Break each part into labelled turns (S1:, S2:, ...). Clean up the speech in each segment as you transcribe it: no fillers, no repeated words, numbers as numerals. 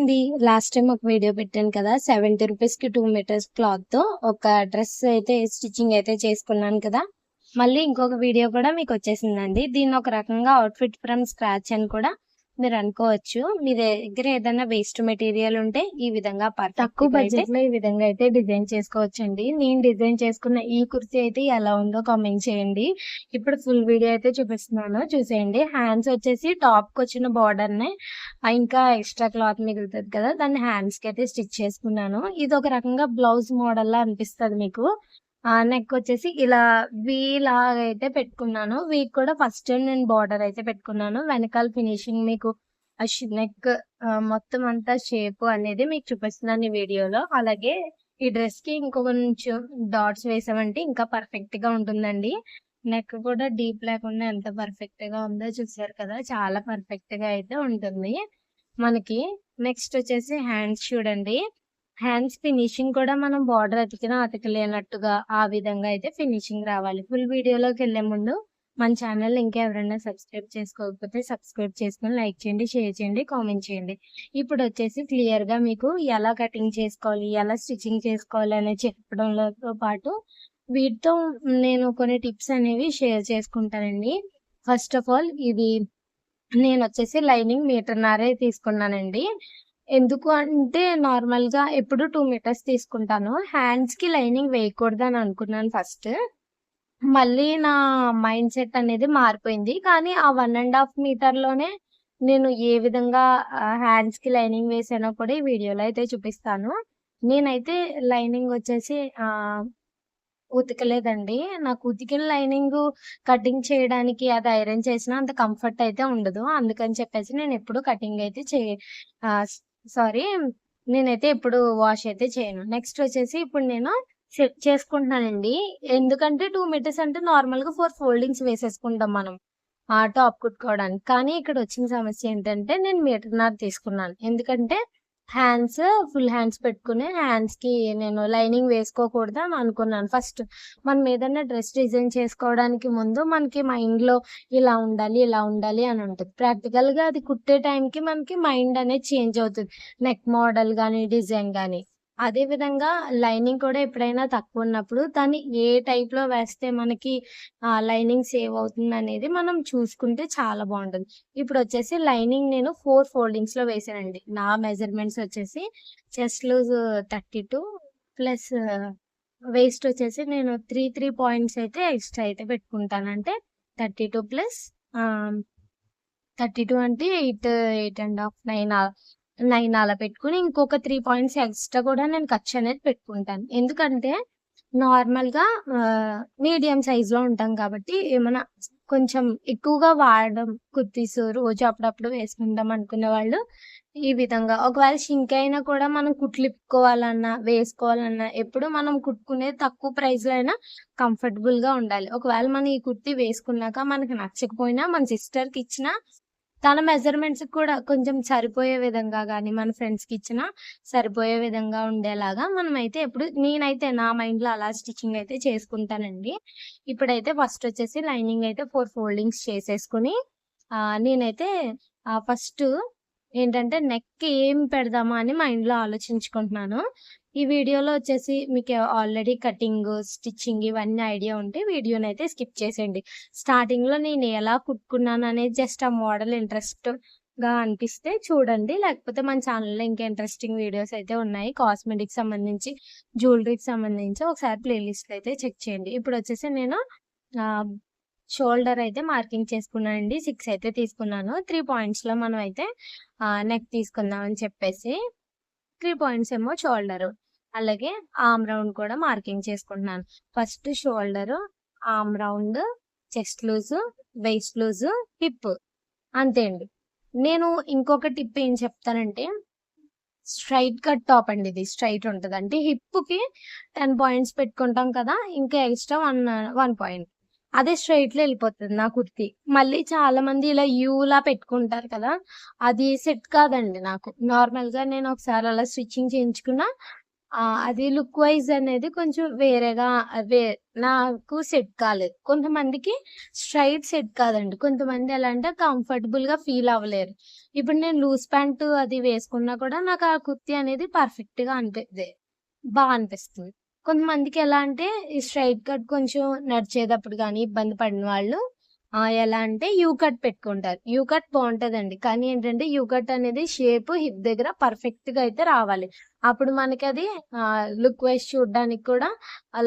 S1: ఇది last time ఒక video పెట్టాను కదా, 70 రూపీస్కి 2 మీటర్స్ క్లాత్ ఒక డ్రెస్ అయితే స్టిచ్చింగ్ అయితే చేసుకున్నాను కదా. మళ్ళీ ఇంకొక వీడియో కూడా మీకు వచ్చేసిందండి. దీన్ని ఒక రకంగా అవుట్ఫిట్ ఫ్రమ్ స్క్రాచ్ అని కూడా మీరు అనుకోవచ్చు. మీ దగ్గర ఏదైనా వేస్ట్ మెటీరియల్ ఉంటే ఈ విధంగా తక్కువ బడ్జెట్ లో ఈ విధంగా అయితే డిజైన్ చేసుకోవచ్చండి. నేను డిజైన్ చేసుకున్న ఈ కుర్తీ అయితే ఎలా ఉందో కామెంట్ చేయండి. ఇప్పుడు ఫుల్ వీడియో అయితే చూపిస్తున్నాను, చూసేయండి. హ్యాండ్స్ వచ్చేసి టాప్ కి వచ్చిన బార్డర్ నే ఇంకా ఎక్స్ట్రా క్లాత్ మిగులుతుంది కదా, దాన్ని హ్యాండ్స్ కి అయితే స్టిచ్ చేసుకున్నాను. ఇది ఒక రకంగా బ్లౌజ్ మోడల్ లా అనిపిస్తుంది మీకు. నెక్ వచ్చేసి ఇలా వీ లాగా అయితే పెట్టుకున్నాను. వీ కూడా ఫస్ట్ నేను బార్డర్ అయితే పెట్టుకున్నాను. వెనకాల ఫినిషింగ్ మీకు నెక్ మొత్తం అంతా షేప్ అనేది మీకు చూపిస్తున్నాను ఈ వీడియోలో. అలాగే ఈ డ్రెస్ కి కొంచెం డాట్స్ వేసామంటే ఇంకా పర్ఫెక్ట్ గా ఉంటుందండి. నెక్ కూడా డీప్ లేకుండా ఎంత పర్ఫెక్ట్ గా ఉందో చూసారు కదా, చాలా పర్ఫెక్ట్ గా అయితే ఉంటుంది మనకి. నెక్స్ట్ వచ్చేసి హ్యాండ్స్ చూడండి. హ్యాండ్స్ ఫినిషింగ్ కూడా మనం బార్డర్ అతికినా అతకలేనట్టుగా ఆ విధంగా అయితే ఫినిషింగ్ రావాలి. ఫుల్ వీడియోలోకి వెళ్లే ముందు మన ఛానల్ ఇంకా ఎవరైనా సబ్స్క్రైబ్ చేసుకోకపోతే సబ్స్క్రైబ్ చేసుకొని లైక్ చేయండి, షేర్ చేయండి, కామెంట్ చేయండి. ఇప్పుడు వచ్చేసి క్లియర్ గా మీకు ఎలా కటింగ్ చేసుకోవాలి, ఎలా స్టిచ్చింగ్ చేసుకోవాలి అనేది చెప్పడంతో పాటు వీటితో నేను కొన్ని టిప్స్ అనేవి షేర్ చేసుకుంటానండి. ఫస్ట్ ఆఫ్ ఆల్ ఇది నేను వచ్చేసి లైనింగ్ 1.5 తీసుకున్నానండి. ఎందుకు అంటే నార్మల్ గా ఎప్పుడు 2 మీటర్స్ తీసుకుంటాను. హ్యాండ్స్ కి లైనింగ్ వేయకూడదు అని అనుకున్నాను ఫస్ట్. మళ్ళీ నా మైండ్ సెట్ అనేది మారిపోయింది. కానీ ఆ 1.5 మీటర్ లోనే నేను ఏ విధంగా హ్యాండ్స్ కి లైనింగ్ వేసానో కూడా ఈ వీడియోలో అయితే చూపిస్తాను. నేనైతే లైనింగ్ వచ్చేసి ఉతకలేదండి. నాకు ఉతికిన లైనింగ్ కటింగ్ చేయడానికి అది ఐరన్ చేసినా అంత కంఫర్ట్ అయితే ఉండదు. అందుకని చెప్పేసి నేను ఎప్పుడు కటింగ్ అయితే సారీ, నేనైతే ఎప్పుడు వాష్ అయితే చేయను. నెక్స్ట్ వచ్చేసి ఇప్పుడు నేను సెట్ చేసుకుంటున్నానండి. ఎందుకంటే 2 మీటర్స్ అంటే నార్మల్ గా 4 ఫోల్డింగ్స్ వేసేసుకుంటాం మనం టాప్ కుట్టుకోవడానికి. కానీ ఇక్కడ వచ్చిన సమస్య ఏంటంటే నేను 1.5 తీసుకున్నాను. ఎందుకంటే హ్యాండ్స్ ఫుల్ హ్యాండ్స్ పెట్టుకుని హ్యాండ్స్ కి నేను లైనింగ్ వేసుకోకూడదు అని అనుకున్నాను. ఫస్ట్ మనం ఏదైనా డ్రెస్ డిజైన్ చేసుకోవడానికి ముందు మనకి మైండ్ లో ఇలా ఉండాలి ఇలా ఉండాలి అని ఉంటుంది. ప్రాక్టికల్ గా అది కుట్టే టైంకి మనకి మైండ్ అనేది చేంజ్ అవుతుంది, నెక్ మోడల్ కానీ డిజైన్ కానీ. అదే విధంగా లైనింగ్ కూడా ఎప్పుడైనా తక్కువ ఉన్నప్పుడు దాన్ని ఏ టైప్ లో వేస్తే మనకి లైనింగ్ సేవ్ అవుతుంది అనేది మనం చూసుకుంటే చాలా బాగుంటుంది. ఇప్పుడు వచ్చేసి లైనింగ్ నేను 4 ఫోల్డింగ్స్ లో వేసానండి. నా మెజర్మెంట్స్ వచ్చేసి చెస్ట్ లూజ్ 32 ప్లస్ వేస్ట్ వచ్చేసి నేను 3 పాయింట్స్ అయితే ఎక్స్ట్రా అయితే పెట్టుకుంటాను. అంటే 32 ప్లస్ 32 అంటే 8.5 9 అలా పెట్టుకుని ఇంకొక 3 పాయింట్స్ ఎక్స్ట్రా కూడా నేను ఖర్చు అనేది పెట్టుకుంటాను. ఎందుకంటే నార్మల్ గా మీడియం సైజ్ లో ఉంటాం కాబట్టి ఏమైనా కొంచెం ఎక్కువగా వాడడం కుర్తీస్ రోజు అప్పుడప్పుడు వేసుకుందాం అనుకునే వాళ్ళు ఈ విధంగా ఒకవేళ షింక్ అయినా కూడా మనం కుట్లిప్పుకోవాలన్నా వేసుకోవాలన్నా ఎప్పుడు మనం కుట్టుకునేది తక్కువ ప్రైస్ లో అయినా కంఫర్టబుల్ గా ఉండాలి. ఒకవేళ మనం ఈ కుర్తీ వేసుకున్నాక మనకి నచ్చకపోయినా మన సిస్టర్ కి ఇచ్చినా తన మెజర్మెంట్స్ కూడా కొంచెం సరిపోయే విధంగా కానీ మన ఫ్రెండ్స్ కి ఇచ్చినా సరిపోయే విధంగా ఉండేలాగా మనమైతే ఎప్పుడు నేనైతే నా మైండ్ లో అలా స్టిచ్చింగ్ అయితే చేసుకుంటానండి. ఇప్పుడైతే ఫస్ట్ వచ్చేసి లైనింగ్ అయితే 4 ఫోల్డింగ్స్ చేసేసుకుని నేనైతే ఫస్ట్ ఏంటంటే నెక్ ఏం పెడదామా అని మైండ్ లో ఆలోచించుకుంటున్నాను. ఈ వీడియోలో వచ్చేసి మీకు ఆల్రెడీ కటింగ్ స్టిచ్చింగ్ ఇవన్నీ ఐడియా ఉంటే వీడియోని అయితే స్కిప్ చేసేయండి. స్టార్టింగ్ లో నేను ఎలా కుట్టుకున్నాను అనేది జస్ట్ ఆ మోడల్ ఇంట్రెస్ట్ గా అనిపిస్తే చూడండి, లేకపోతే మన ఛానల్లో ఇంకా ఇంట్రెస్టింగ్ వీడియోస్ అయితే ఉన్నాయి. కాస్మెటిక్ సంబంధించి జ్యువెలరీకి సంబంధించి ఒకసారి ప్లేలిస్ట్ అయితే చెక్ చేయండి. ఇప్పుడు వచ్చేసి నేను షోల్డర్ అయితే మార్కింగ్ చేసుకున్నానండి. 6 అయితే తీసుకున్నాను. 3 పాయింట్స్ లో మనం అయితే నెక్ తీసుకుందాం అని చెప్పేసి 3 పాయింట్స్ ఏమో షోల్డర్, అలాగే ఆర్మ్ రౌండ్ కూడా మార్కింగ్ చేసుకుంటున్నాను. First shoulder, arm round, chest loose, waist loose, hip, అంతే అండి. నేను ఇంకొక టిప్ ఏం చెప్తానంటే స్ట్రైట్ కట్ టాప్ అండి. ఇది స్ట్రైట్ ఉంటుంది అంటే హిప్ కి 10 పాయింట్స్ పెట్టుకుంటాం కదా, ఇంకా ఎక్స్ట్రా 1 పాయింట్ అదే స్ట్రైట్ లో వెళ్ళిపోతుంది నా కుర్తి. మళ్ళీ చాలా మంది ఇలా యూలా పెట్టుకుంటారు కదా, అది సెట్ కాదండి నాకు. నార్మల్ గా నేను ఒకసారి అలా స్టిచ్చింగ్ చేయించుకున్నా అది లుక్ వైజ్ అనేది కొంచెం వేరేగా వే నాకు సెట్ కాలేదు. కొంతమందికి స్ట్రెయిట్ సెట్ కాదండి. కొంతమంది ఎలా అంటే కంఫర్టబుల్‌గా ఫీల్ అవ్వలేరు. ఇప్పుడు నేను లూజ్ ప్యాంటు అది వేసుకున్నా కూడా నాకు ఆ కుర్తీ అనేది పర్ఫెక్ట్‌గా అనిపిస్తుంది. కొంతమందికి ఎలా అంటే ఈ స్ట్రెయిట్ కట్ కొంచెం నడిచేటప్పుడు గాని ఇబ్బంది పడిన వాళ్ళు ఎలా అంటే యూ కట్ పెట్టుకుంటారు. యూ కట్ బావుంటదండి. కానీ ఏంటంటే యూ కట్ అనేది షేప్ హిప్ దగ్గర పర్ఫెక్ట్‌గా అయితే రావాలి. అప్పుడు మనకది లుక్ వైస్ చూడ్డానికి కూడా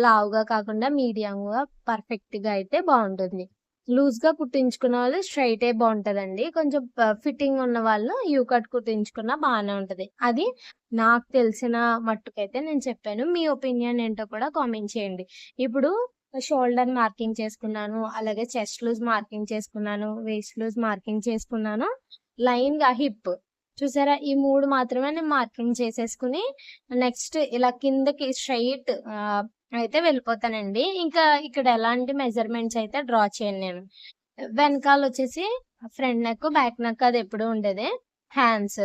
S1: లావుగా కాకుండా మీడియంగా పర్ఫెక్ట్‌గా అయితే బావుంటుంది. లూజ్‌గా కుట్టించుకున్న వాళ్ళు స్ట్రెయిటే బావుంటదండి. కొంచెం ఫిట్టింగ్ ఉన్నవాళ్ళు యూ కట్ కుట్టించుకున్నా బానే ఉంటది. అది నాకు తెలిసిన మట్టుకైతే నేను చెప్పాను. మీ ఒపీనియన్ ఏంటో కూడా కామెంట్ చేయండి. ఇప్పుడు షోల్డర్ మార్కింగ్ చేసుకున్నాను. అలాగే చెస్ట్ లూజ్ మార్కింగ్ చేసుకున్నాను. వేస్ట్ లూజ్ మార్కింగ్ చేసుకున్నాను. లైన్‌గా హిప్ చూసారా? ఈ 3 మాత్రమే నేను మార్కింగ్ చేసేసుకొని నెక్స్ట్ ఇలా కిందకి స్ట్రెయిట్ అయితే వెళ్ళిపోతానండి. ఇంకా ఇక్కడ ఎలాంటి మెజర్‌మెంట్స్ అయితే డ్రా చేయను నేను. వెనకాలొచ్చేసి ఫ్రంట్ నెక్, బ్యాక్ నెక్ అది ఎప్పుడూ ఉండేదే. హ్యాండ్స్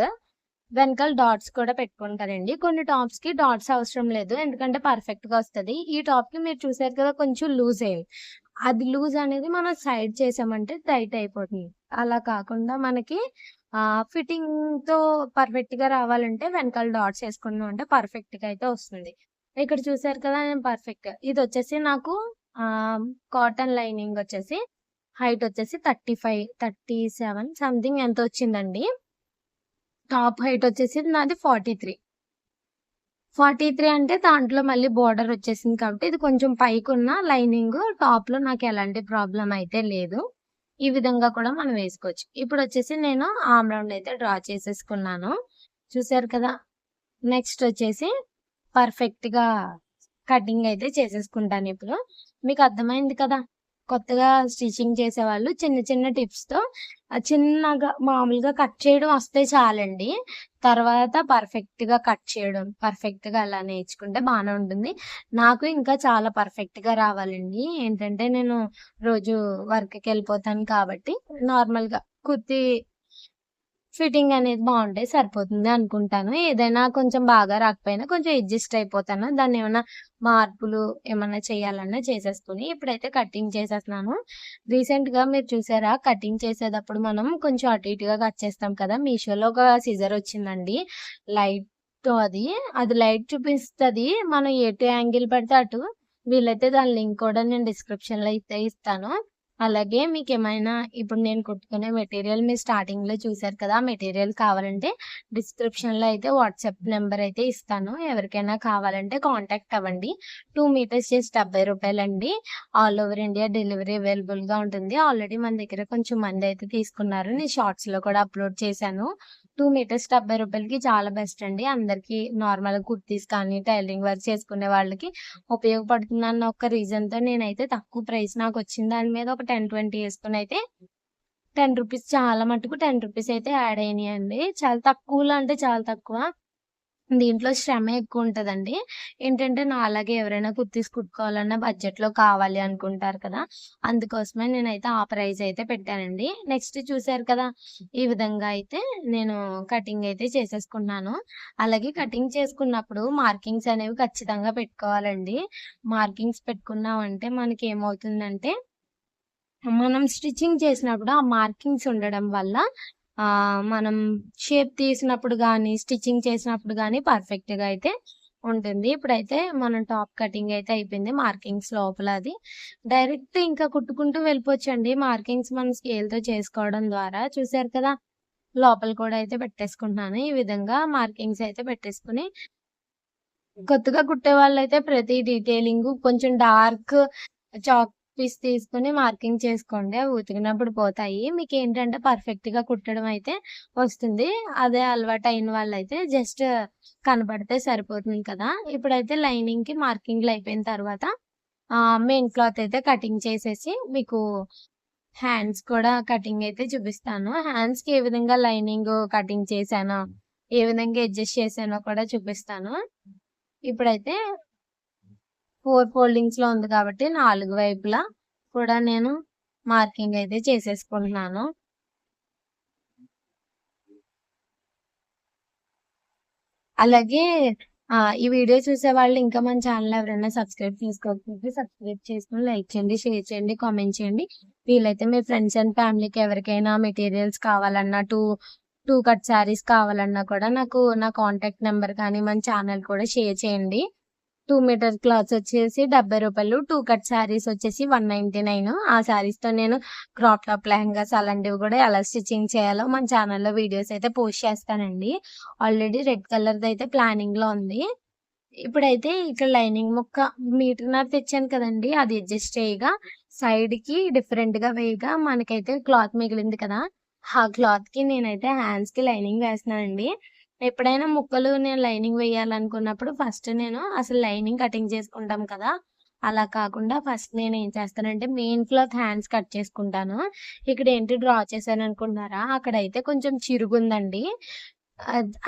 S1: వెనకాల డాట్స్ కూడా పెట్టుకుంటానండి. కొన్ని టాప్స్‌కి డాట్స్ అవసరం లేదు. ఎందుకంటే పర్ఫెక్ట్‌గా వస్తది. ఈ టాప్‌కి మీరు చూసారు కదా! కొంచెం లూజ్ అయింది. అది లూజ్ అనేది మనం సైడ్ చేసామంటే టైట్ అయిపోతుంది. అలా కాకుండా మనకి ఫిట్టింగ్‌తో పర్ఫెక్ట్‌గా రావాలంటే వెనకాల డాట్స్ ఏసుకున్నాం అంటే పర్ఫెక్ట్‌గా అయితే వస్తుంది. ఇక్కడ చూసారు కదా! నేను పర్ఫెక్ట్ ఇదొచ్చేసి నాకు కాటన్ లైనింగ్ వచ్చేసి హైట్ వచ్చేసి 35, 37 సంథింగ్ ఎంతో వచ్చిందండి. టాప్ హైట్ వచ్చేసి నాది 43. 43 అంటే దాంట్లో మళ్ళీ బోర్డర్ వచ్చేసింది కాబట్టి ఇది కొంచెం పైకున్న లైనింగ్ టాప్‌లో నాకు ఎలాంటి ప్రాబ్లమ్ అయితే లేదు. ఈ విధంగా కూడా మనం వేసుకోవచ్చు. ఇప్పుడొచ్చేసి నేను ఆర్మ్ రౌండ్ అయితే డ్రా చేసేసుకున్నాను. చూసారు కదా! నెక్స్ట్ వచ్చేసి పర్ఫెక్ట్‌గా కటింగ్ అయితే చేసేసుకుంటానిప్పుడు. మీకు అర్థమైంది కదా! కొత్తగా స్టిచింగ్ చేసేవాళ్ళు చిన్న చిన్న టిప్స్‌తో చిన్నగా మామూలుగా కట్ చేయడం వస్తే చాలండి. తర్వాత పర్ఫెక్ట్‌గా కట్ చేయడం, పర్ఫెక్ట్‌గా అలా నేర్చుకుంటే బానే ఉంటుంది. నాకు ఇంకా చాలా పర్ఫెక్ట్‌గా రావాలండి. ఏంటంటే నేను రోజు వర్క్‌కెళ్ళిపోతాను కాబట్టి నార్మల్‌గా కుర్తీ ఫిట్టింగ్ అనేది బావుంటే సరిపోతుంది అనుకుంటాను. ఏదైనా కొంచెం బాగా రాకపోయినా కొంచెం అడ్జస్ట్ అయిపోతాను. దాన్నేమన్నా మార్పులు ఏమన్నా చేయాలన్నా చేసేసుకొని ఇప్పుడైతే కటింగ్ చేసేస్తున్నాను. రీసెంట్‌గా మీరు చూసారా కటింగ్ చేసేటప్పుడు మనం కొంచెం అటు ఇటుగా కట్ చేస్తాం కదా! మీషోలో ఒక సిజర్ వచ్చిందండి. లైట్‌తో అది. అది లైట్ చూపిస్తది. మనం ఎటు యాంగిల్ పడితే అటు. వీలైతే దాని లింక్ కూడా నేను డిస్క్రిప్షన్‌లో అయితే ఇస్తాను. అలాగే మీకేమైనా ఇప్పుడు నేను కుట్టుకునే మెటీరియల్ మీరు స్టార్టింగ్‌లో చూసారు కదా! ఆ మెటీరియల్ కావాలంటే డిస్క్రిప్షన్‌లో అయితే వాట్సాప్ నంబర్ అయితే ఇస్తాను. ఎవరికైనా కావాలంటే కాంటాక్ట్ అవ్వండి. 2 మీటర్స్ చేసి రూ. 70 ఆల్ ఓవర్ ఇండియా డెలివరీ అవైలబుల్‌గా ఉంటుంది. ఆల్రెడీ మన దగ్గర కొంచెం మందయితే తీసుకున్నారు. నేను షార్ట్స్‌లో కూడా అప్‌లోడ్ చేశాను. 2 మీటర్స్ రూ. 70కి చాలా బెస్ట్ అండి. అందరికీ నార్మల్‌గా కుర్తీస్ కానీ, టైలరింగ్ వర్క్ చేసుకునే వాళ్ళకి ఉపయోగపడుతుందన్న ఒక రీజన్‌తో నేనైతే తక్కువ ప్రైస్ నాకొచ్చిన దాని మీద ఒక 10, 20 యేసుకొనైతే రూ. 10 చాలా మటుకు రూ. 10 అయితే యాడ్ అయినాయండి. చాలా తక్కువలో అంటే చాలా తక్కువ. దీంట్లో శ్రమ ఎక్కువుంటదండి. ఏంటంటే నాలాగే ఎవరైనా కుర్తీస్ కుట్టుకోవాలన్నా బడ్జెట్‌లో కావాలి అనుకుంటారు కదా! అందుకోసమే నేనైతే ఆ ప్రైస్ అయితే పెట్టానండి. నెక్స్ట్ చూసారు కదా! ఈ విధంగా అయితే నేను కటింగ్ అయితే చేసేసుకున్నాను. అలాగే కటింగ్ చేసుకున్నప్పుడు మార్కింగ్స్ అనేవి ఖచ్చితంగా పెట్టుకోవాలండి. మార్కింగ్స్ పెట్టుకున్నామంటే మనకేమవుతుందంటే మనం స్టిచ్చింగ్ చేసినప్పుడు ఆ మార్కింగ్స్ ఉండడం వల్ల మనం షేప్ తీసినప్పుడు గానీ, స్టిచ్చింగ్ చేసినప్పుడు గానీ పర్ఫెక్ట్‌గా అయితే ఉంటుంది. ఇప్పుడైతే మనం టాప్ కటింగ్ అయితే అయిపోయింది. మార్కింగ్స్ లోపల అది. డైరెక్ట్ ఇంకా కుట్టుకుంటూ వెళ్ళిపోవచ్చండి. మార్కింగ్స్ మనం స్కేల్‌తో చేసుకోవడం ద్వారా. చూసారు కదా! లోపల కూడా అయితే పెట్టేసుకుంటున్నాను. ఈ విధంగా మార్కింగ్స్ అయితే పెట్టేసుకొని కొత్తగా కుట్టేవాళ్ళైతే ప్రతి డీటెయిలింగు కొంచెం డార్క్ చాక్ పీస్ తీసుకొని మార్కింగ్ చేసుకోండి. అవి ఉతికినప్పుడు పోతాయి. మీకేంటంటే పర్ఫెక్ట్‌గా కుట్టడం అయితే వస్తుంది. అదే అలవాటయిన వాళ్ళైతే జస్ట్ కనపడితే సరిపోతుంది కదా! ఇప్పుడైతే లైనింగ్‌కి మార్కింగ్‌లు అయిపోయిన తర్వాత మెయిన్ క్లాత్ అయితే కటింగ్ చేసేసి మీకు హ్యాండ్స్ కూడా కటింగ్ అయితే చూపిస్తాను. హ్యాండ్స్‌కి ఏ విధంగా లైనింగు కటింగ్ చేశానో, ఏ విధంగా అడ్జస్ట్ చేశానో కూడా చూపిస్తాను. ఇప్పుడైతే 4 ఫోల్డింగ్స్‌లో ఉంది కాబట్టి 4 వైపులా కూడా నేను మార్కింగ్ అయితే చేసేసుకుంటున్నాను. అలాగే ఈ వీడియో చూసే వాళ్ళు ఇంకా మన ఛానల్ ఎవరైనా సబ్స్క్రైబ్ చేసుకోకపోతే సబ్స్క్రైబ్ చేసుకొని లైక్ చేయండి, షేర్ చేయండి, కామెంట్ చేయండి. వీలైతే మీ ఫ్రెండ్స్ అండ్ ఫ్యామిలీకి ఎవరికైనా మెటీరియల్స్ కావాలన్నా టూ కట్ శారీస్ కావాలన్నా కూడా నాకు నా కాంటాక్ట్ నెంబర్ కానీ మన ఛానల్ కూడా షేర్ చేయండి. 2 మీటర్ క్లాత్స్ వచ్చేసి రూ. 70, 2 కట్ శారీస్ వచ్చేసి 199. ఆ శారీస్ తో నేను క్రాప్ టాప్ లెహంగాస్ అలాంటివి కూడా ఎలా స్టిచ్చింగ్ చేయాలో మన ఛానల్లో వీడియోస్ అయితే పోస్ట్ చేస్తానండి. ఆల్రెడీ రెడ్ కలర్ది అయితే ప్లానింగ్ లో ఉంది. ఇప్పుడైతే ఇక్కడ లైనింగ్ ముక్క మీటర్‌న్నర తెచ్చాను కదండీ! అది అడ్జస్ట్ చేయగా సైడ్‌కి డిఫరెంట్‌గా వేయగా మనకైతే క్లాత్ మిగిలింది కదా! ఆ క్లాత్‌కి నేనైతే హ్యాండ్స్‌కి లైనింగ్ వేస్తున్నానండి. ఎప్పుడైనా ముక్కలు నేను లైనింగ్ వేయాలనుకున్నప్పుడు ఫస్ట్ నేను అసలు లైనింగ్ కటింగ్ చేసుకుంటాం కదా! అలా కాకుండా ఫస్ట్ నేనేం చేస్తానంటే మెయిన్ క్లాత్ హ్యాండ్స్ కట్ చేసుకుంటాను. ఇక్కడ ఏంటి డ్రా చేశాననుకుంటున్నారా? అక్కడైతే కొంచెం చిరుగుందండి.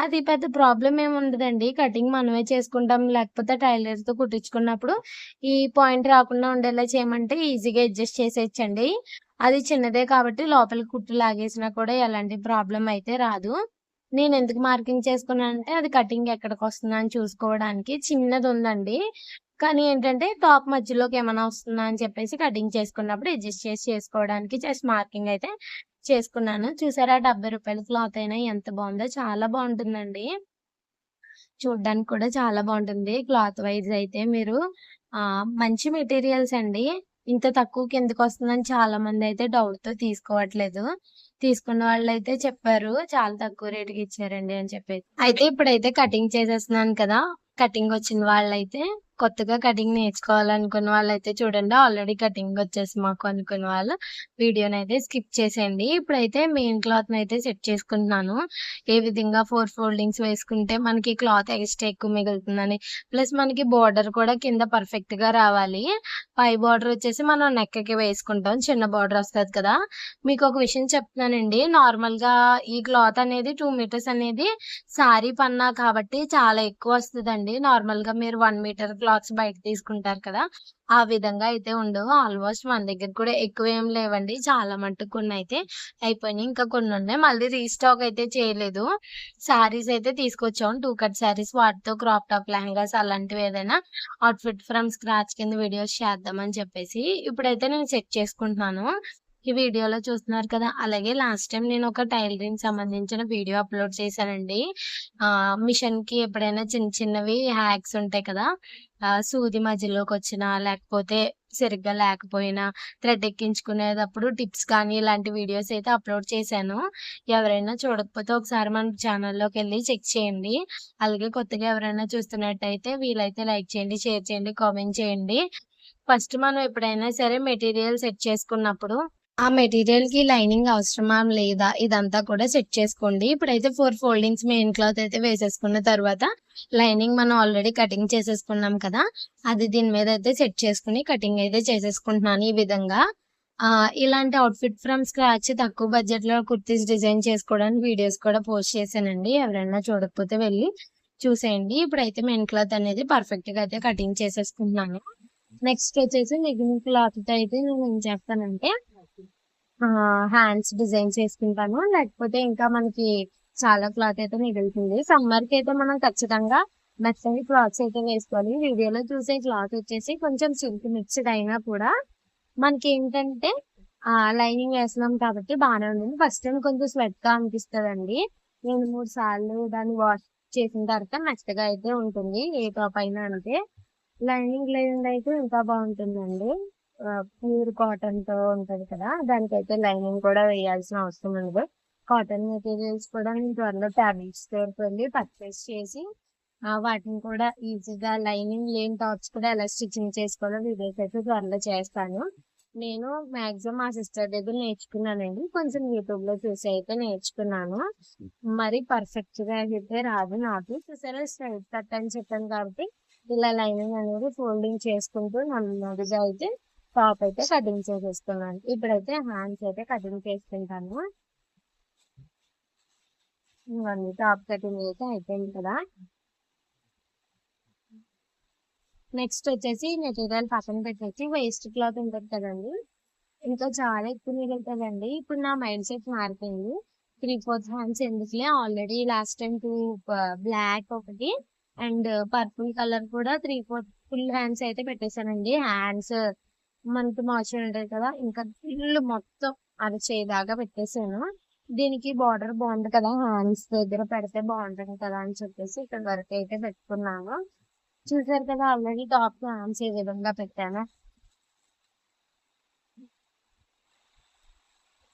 S1: అది పెద్ద ప్రాబ్లమ్ ఏముండదండి. కటింగ్ మనమే చేసుకుంటాం. లేకపోతే టైలర్‌తో కుట్టించుకున్నప్పుడు ఈ పాయింట్ రాకుండా ఉండేలా చేయమంటే ఈజీగా అడ్జస్ట్ చేసేయొచ్చండి. అది చిన్నదే కాబట్టి లోపలికి కుట్టు లాగేసినా కూడా ఎలాంటి ప్రాబ్లమ్ అయితే రాదు. నేనెందుకు మార్కింగ్ చేసుకున్నానంటే అది కటింగ్ ఎక్కడికొస్తుందా అని చూసుకోవడానికి. చిన్నదుందండి. కానీ ఏంటంటే టాప్ మధ్యలోకి ఏమైనా వస్తుందా అని చెప్పేసి కటింగ్ చేసుకున్నప్పుడు అడ్జస్ట్ చేసుకోవడానికి జస్ట్ మార్కింగ్ అయితే చేసుకున్నాను. చూసారా రూ. 70 క్లాత్ అయినా ఎంత బావుందో, చాలా బావుంటుందండి. చూడ్డానికి కూడా చాలా బావుంటుంది. క్లాత్ వైస్ అయితే మీరు మంచి మెటీరియల్స్ అండి. ఇంత తక్కువకి ఎందుకొస్తుందని చాలామందయితే డౌట్‌తో తీసుకోవట్లేదు. తీసుకున్న వాళ్ళైతే చెప్పారు. చాలా తక్కువ రేట్‌కి ఇచ్చారండి అని చెప్పేసి. అయితే ఇప్పుడైతే కటింగ్ చేసేస్తున్నాను కదా! కటింగ్ వచ్చిన వాళ్ళైతే కొత్తగా కటింగ్ నేర్చుకోవాలనుకున్న వాళ్ళైతే చూడండి. ఆల్రెడీ కటింగ్ వచ్చేసి మాకు అనుకున్న వాళ్ళు వీడియోనైతే స్కిప్ చేసేయండి. ఇప్పుడైతే మెయిన్ క్లాత్‌నైతే సెట్ చేసుకుంటున్నాను. ఏ విధంగా 4 ఫోల్డింగ్స్ వేసుకుంటే మనకి క్లాత్ ఎక్స్ట్రా ఎక్కువ మిగులుతుందని. ప్లస్ మనకి బోర్డర్ కూడా కింద పర్ఫెక్ట్‌గా రావాలి. పై బోర్డర్ వచ్చేసి మనం నెక్‌కి వేసుకుంటాం. చిన్న బోర్డర్ వస్తది కదా! మీకొక విషయం చెప్తున్నానండి. నార్మల్‌గా ఈ క్లాత్ అనేది 2 మీటర్స్ అనేది సారీ పన్నా కాబట్టి చాలా ఎక్కువొస్తదండి. నార్మల్‌గా మీరు 1 మీటర్ క్లాత్స్ బయట తీసుకుంటారు కదా! ఆ విధంగా అయితే ఉండవు. ఆల్‌మోస్ట్ మన దగ్గర కూడా ఎక్కువేం లేవండి. చాలా మట్టుకు కొన్నయితే అయిపోయినాయి. ఇంకా కొన్నున్నాయి. మళ్ళీ రీస్టాక్ అయితే చేయలేదు. శారీస్ అయితే తీసుకొచ్చాం. 2 కట్ శారీస్ వాటితో క్రాప్ టాప్ లెహంగాస్ అలాంటివి ఏదైనా అవుట్‌ఫిట్ ఫ్రమ్ స్క్రాచ్ కింద వీడియోస్ చేద్దామని చెప్పేసి ఇప్పుడైతే నేను సెట్ చేసుకుంటున్నాను. ఈ వీడియోలో చూస్తున్నారు కదా! అలాగే లాస్ట్ టైమ్ నేను ఒక టైలరింగ్ సంబంధించిన వీడియో అప్‌లోడ్ చేశానండి. మిషన్‌కి ఎప్పుడైనా చిన్న చిన్నవి హ్యాక్స్ ఉంటాయి కదా! సూది మధ్యలోకొచ్చినా, లేకపోతే సరిగ్గా లేకపోయినా, థ్రెడ్ ఎక్కించుకునేటప్పుడు టిప్స్ కానీ, ఇలాంటి వీడియోస్ అయితే అప్‌లోడ్ చేశాను. ఎవరైనా చూడకపోతే ఒకసారి మన ఛానల్‌లోకెళ్ళి చెక్ చేయండి. అలాగే కొత్తగా ఎవరైనా చూస్తున్నట్టయితే వీలైతే లైక్ చేయండి, షేర్ చేయండి, కామెంట్ చేయండి. ఫస్ట్ మనం ఎప్పుడైనా సరే మెటీరియల్ సెట్ చేసుకున్నప్పుడు ఆ మెటీరియల్‌కి లైనింగ్ అవసరమా? లేదా? ఇదంతా కూడా సెట్ చేసుకోండి. ఇప్పుడైతే 4 ఫోల్డింగ్స్ మెయిన్ క్లాత్ అయితే వేసేసుకున్న తర్వాత లైనింగ్ మనం ఆల్రెడీ కటింగ్ చేసేసుకున్నాం కదా! అది దీని మీద అయితే సెట్ చేసుకొని కటింగ్ అయితే చేసేసుకుంటున్నాను ఈ విధంగా. ఇలాంటి అవుట్‌ఫిట్ ఫ్రమ్ స్క్రాచ్ తక్కువ బడ్జెట్‌లో కుర్తీస్ డిజైన్ చేసుకోవడానికి వీడియోస్ కూడా పోస్ట్ చేశానండి. ఎవరైనా చూడకపోతే వెళ్లి చూసేయండి. ఇప్పుడైతే మెయిన్ క్లాత్ అనేది పర్ఫెక్ట్‌గా అయితే కటింగ్ చేసేసుకుంటున్నాను. నెక్స్ట్ వచ్చేసి మిగిలిన క్లాత్‌తో అయితే నేనేం చేస్తానంటే హ్యాండ్స్ డిజైన్స్ చేసుకుంటాను. లేకపోతే ఇంకా మనకి చాలా క్లాత్ అయితే మిగులుతుంది. సమ్మర్‌కి అయితే మనం ఖచ్చితంగా మెత్తని క్లాత్స్ అయితే వేసుకోవాలి. వీడియోలో చూసే క్లాత్ వచ్చేసి కొంచెం సిల్క్ మిక్స్‌డ్ అయినా కూడా మనకేంటంటే లైనింగ్ వేస్తున్నాం కాబట్టి బానే ఉంటుంది. ఫస్ట్ టైమ్ కొంచెం స్వెట్‌గా అనిపిస్తదండి. 2, 3 సార్లు దాన్ని వాష్ చేసిన తర్వాత మెత్తగా అయితే ఉంటుంది. ఏ టాప్ అయినా అంతే. లైనింగ్ లేనిదైతే ఇంకా బావుంటుందండి. ప్యూర్ కాటన్‌తో ఉంటది కదా! దానికైతే లైనింగ్ కూడా వేయాల్సిన అవసరం ఉండదు. కాటన్ మెటీరియల్స్ కూడా నేను త్వరలో ఫ్యాబ్రిక్ స్టోర్‌కి వెళ్లి పర్చేస్ చేసి వాటిని కూడా ఈజీగా లైనింగ్ లేని టాప్స్ కూడా ఎలా స్టిచ్చింగ్ చేసుకోవాలో వీడియోస్ అయితే త్వరలో చేస్తాను. నేను మాక్సిమం మా సిస్టర్ దగ్గర నేర్చుకున్నానండి. కొంచెం యూట్యూబ్‌లో చూసి అయితే నేర్చుకున్నాను. మరి పర్ఫెక్ట్‌గా అయితే రాదు నాకు. చూసారా స్ట్రెయిట్ కట్ అని చెప్పాను కాబట్టి ఇలా లైనింగ్ అనేది ఫోల్డింగ్ చేసుకుంటూ నెమ్మదిగా అయితే టాప్ అయితే కటింగ్ చేసేసుకున్నాను. ఇప్పుడైతే హ్యాండ్స్ అయితే కటింగ్ చేసుకుంటాను. ఇవన్నీ టాప్ కటింగ్ అయితే అయిపోయింది కదా! నెక్స్ట్ వచ్చేసి మెటీరియల్ పక్కన పెట్టేసి వేస్ట్ క్లాత్ ఉంటది కదండీ! ఇంకా చాలా ఎక్కువ మిగులుతదండి. ఇప్పుడు నా మైండ్ సెట్ మారిపోయింది. 3/4 హ్యాండ్స్ ఎందుకులే ఆల్రెడీ లాస్ట్ టైమ్ 2 బ్లాక్ ఒకటి, అండ్ పర్పుల్ కలర్ కూడా 3/4 ఫుల్ హ్యాండ్స్ అయితే పెట్టేశానండి. హ్యాండ్స్ మనకి మాయిశ్చర్ ఉంటది కదా, ఇంకా ఫుల్ మొత్తం అరచేదాకా పెట్టేశాను. దీనికి బార్డర్ బాగుంది కదా, హ్యాండ్స్ దగ్గర పెడితే బాగుంటుంది కదా అని చెప్పేసి ఇక్కడ వరకు అయితే పెట్టుకున్నాను. చూసారు కదా ఆల్రెడీ టాప్ హ్యాండ్స్ ఏ విధంగా పెట్టాను.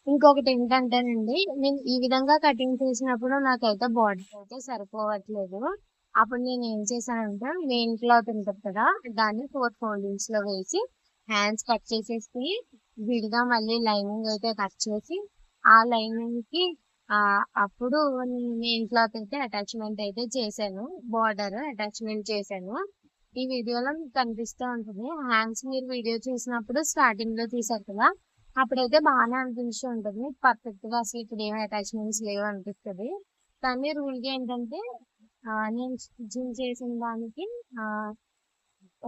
S1: ఇంకొకటి ఏంటంటేనండి, నేను ఈ విధంగా కటింగ్ చేసినప్పుడు నాకైతే బాడీ అయితే సరిపోవట్లేదు. అప్పుడు నేను ఏం చేశానంటే మెయిన్ క్లాత్ ఉంటుంది కదా, దాన్ని 4 ఫోల్డింగ్స్ లో వేసి హ్యాండ్స్ కట్ చేసేసి విడిగా మళ్ళీ లైనింగ్ అయితే కట్ చేసి ఆ లైనింగ్ కి అప్పుడు మెయిన్ క్లాత్ అయితే అటాచ్మెంట్ అయితే చేశాను, బార్డర్ అటాచ్మెంట్ చేశాను. ఈ వీడియోలో మీకు కనిపిస్తూ ఉంటుంది. హ్యాండ్స్ మీరు వీడియో చూసినప్పుడు స్టార్టింగ్ లో తీసారు కదా, అప్పుడైతే బాగానే అనిపించి ఉంటుంది పర్ఫెక్ట్ గా, అసలు ఇప్పుడు ఏం అటాచ్మెంట్స్ లేవు అనిపిస్తుంది. కానీ రూల్ గా ఏంటంటే నేను స్టిచ్చింగ్ చేసిన దానికి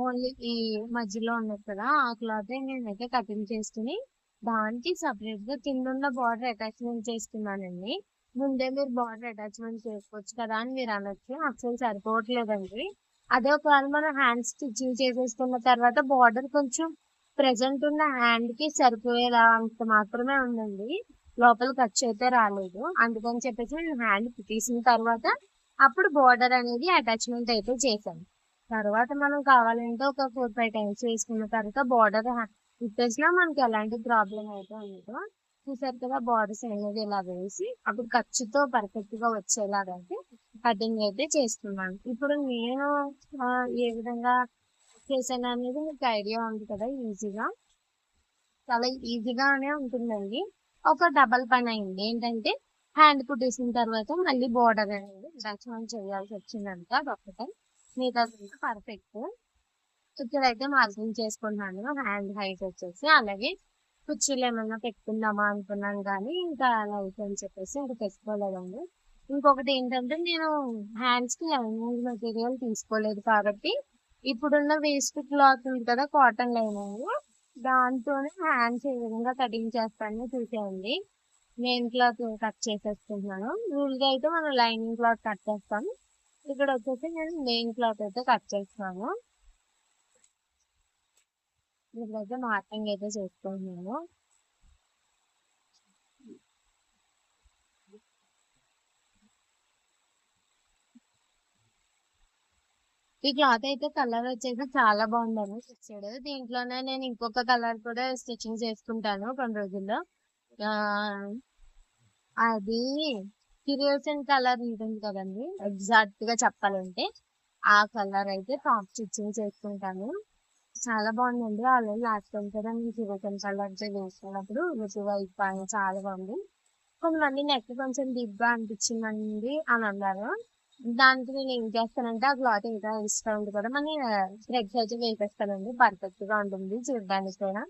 S1: ఓన్లీ ఈ మధ్యలో ఉన్నది కదా ఆ క్లాత్ నేనైతే కటింగ్ చేసుకుని దానికి సపరేట్ గా కింద ఉన్న బార్డర్ అటాచ్మెంట్ చేసుకున్నానండి. ముందే మీరు బార్డర్ అటాచ్మెంట్ చేసుకోవచ్చు కదా అని మీరు అనొచ్చు, అసలు సరిపోవట్లేదండి. అదే ఒకవేళ మనం హ్యాండ్ స్టిచ్చింగ్ చేసేసుకున్న తర్వాత బార్డర్ కొంచెం ప్రెసెంట్ ఉన్న హ్యాండ్ కి సరిపోయేలా అంత మాత్రమే ఉందండి, లోపల ఖర్చు అయితే రాలేదు. అందుకని చెప్పేసి నేను హ్యాండ్ తీసిన తర్వాత అప్పుడు బార్డర్ అనేది అటాచ్మెంట్ అయితే చేశాను. తర్వాత మనం కావాలంటే ఒక 4-5 టైమ్స్ వేసుకున్న తర్వాత బార్డర్ ఇప్పేసినా మనకి ఎలాంటి ప్రాబ్లం అయితే ఉండదు. చూసారు కదా బార్డర్స్ అనేది ఇలా వేసి అప్పుడు ఖర్చుతో పర్ఫెక్ట్ గా వచ్చేలాగా కటింగ్ అయితే చేస్తున్నాను. ఇప్పుడు నేను ఏ విధంగా చేశాను అనేది మీకు ఐడియా ఉంది కదా, ఈజీగా చాలా ఈజీగానే ఉంటుందండి. ఒక డబల్ పని అయింది ఏంటంటే హ్యాండ్ కుట్టేసిన తర్వాత మళ్ళీ బార్డర్ అనేది అటాచ్మెంట్ చేయాల్సి వచ్చిందంట, అదొక్కటే. మిగతాదంతా పర్ఫెక్ట్. ఇక్కడైతే మార్కింగ్ చేసుకున్నాను హ్యాండ్ హైట్ వచ్చేసి. అలాగే కుర్చీలు ఏమన్నా పెట్టుకుందామా అనుకున్నాను కానీ ఇంకా అలా అని చెప్పేసి ఇంకా పెట్టుకోలేదండి. ఇంకొకటి ఏంటంటే నేను హ్యాండ్స్ కి లైనింగ్ మెటీరియల్ తీసుకోలేదు కాబట్టి ఇప్పుడున్న వేస్ట్ క్లాత్ ఉంది కదా కాటన్ లైనింగ్, దాంతోనే హ్యాండ్స్ ఏ విధంగా కటింగ్ చేస్తానో చూసేయండి. మెయిన్ క్లాత్ కట్ చేసేసుకుంటున్నాను. రూల్ గా అయితే మనం లైనింగ్ క్లాత్ కట్ చేస్తాం, ఇక్కడ వచ్చేసి నేను మెయిన్ క్లాత్ అయితే కట్ చేస్తాను. ఇప్పుడైతే మార్కింగ్ అయితే చేసుకుంటున్నాను. ఈ క్లాత్ అయితే కలర్ వచ్చేసి చాలా బాగుందని ఇచ్చాడు. దీంట్లోనే నేను ఇంకొక కలర్ కూడా స్టిచ్చింగ్ చేసుకుంటాను కొన్ని రోజుల్లో. అది కిరోసిన్ కలర్ ఉంటుంది కదండి, ఎగ్జాక్ట్ గా చెప్పాలంటే ఆ కలర్ అయితే టాప్ స్టిచ్చింగ్ చేసుకుంటాను. చాలా బాగుందండి. ఆల్రెడీ లాస్ట్ టైం కూడా నేను కిరోసిన్ కలర్ వేసుకున్నప్పుడు రుచిగా ఇప్పాను, చాలా బాగుంది. కొంతమంది నెక్ కొంచెం డీప్ గా అనిపించిందండి అని అన్నారు. దానికి నేను ఏం చేస్తానంటే ఆ క్లాత్ ఇంకా ఇష్టం ఉంది కదా మన థ్రెడ్స్ అయితే వేసేస్తానండి, పర్ఫెక్ట్ గా ఉంటుంది చూడడానికి కూడా.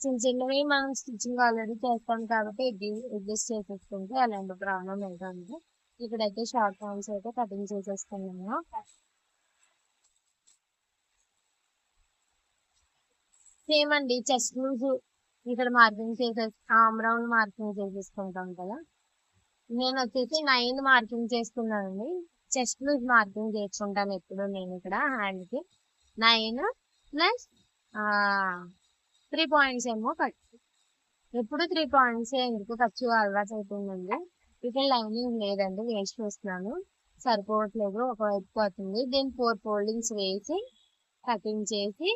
S1: చిన్న చిన్నవి మనం స్టిచ్చింగ్ ఆల్రెడీ చేస్తాం కాబట్టి అడ్జస్ట్ చేసేసుకుంటే అలాంటి ప్రాబ్లం ఏంటంటే ఇక్కడైతే షార్ట్ హ్యాండ్స్ అయితే కటింగ్ చేసేసుకున్నాను. సేమ్ అండి, చెస్ట్ లూజ్ ఇక్కడ మార్కింగ్ ఆమ్ రౌండ్ మార్కింగ్ చేసేసుకుంటాం కదా, నేను వచ్చేసి 9 మార్కింగ్ చేసుకున్నానండి. చెస్ట్ లూజ్ మార్కింగ్ చేసుకుంటాను ఎప్పుడు నేను ఇక్కడ హ్యాండ్ కి. 9 ప్లస్ 3 పాయింట్స్ ఏమో ఖర్చు, ఎప్పుడు 3 పాయింట్స్ ఎందుకు ఖర్చు అలవాటు అవుతుందండి. ఇక్కడ లైనింగ్ లేదండి, వేస్ట్ చూస్తున్నాను, సరిపోవట్లేదు, ఒకవైపు పోతుంది. దీన్ని 4 ఫోల్డింగ్స్ వేసి కటింగ్ చేసి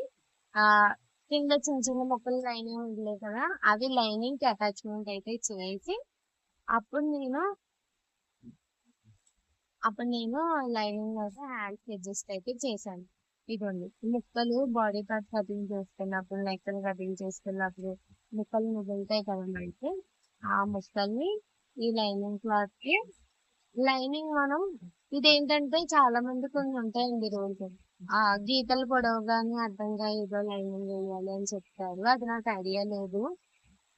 S1: కింద చిన్న చిన్న మొక్కలు లైనింగ్ ఉండలేదు కదా, అవి లైనింగ్ కి అటాచ్మెంట్ అయితే చేసి అప్పుడు నేను లైనింగ్ అయితే హ్యాండ్స్ అడ్జస్ట్ అయితే చేశాను. ఇదిగోండి ముక్కలు బాడీ పార్ట్ కటింగ్ చేసుకున్నప్పుడు, నెక్కలు కటింగ్ చేసుకున్నప్పుడు ముక్కలు మిగులుతాయి కదండి, అయితే ఆ ముక్కల్ని ఈ లైనింగ్ క్లాత్ కి లైనింగ్ మనం ఇదేంటంటే చాలా మంది కొన్ని ఉంటాయండి రోజు గీతలు పొడవుగానే అడ్డంగా ఏదో లైనింగ్ వేయాలి అని చెప్తారు, అది నాకు ఐడియా లేదు.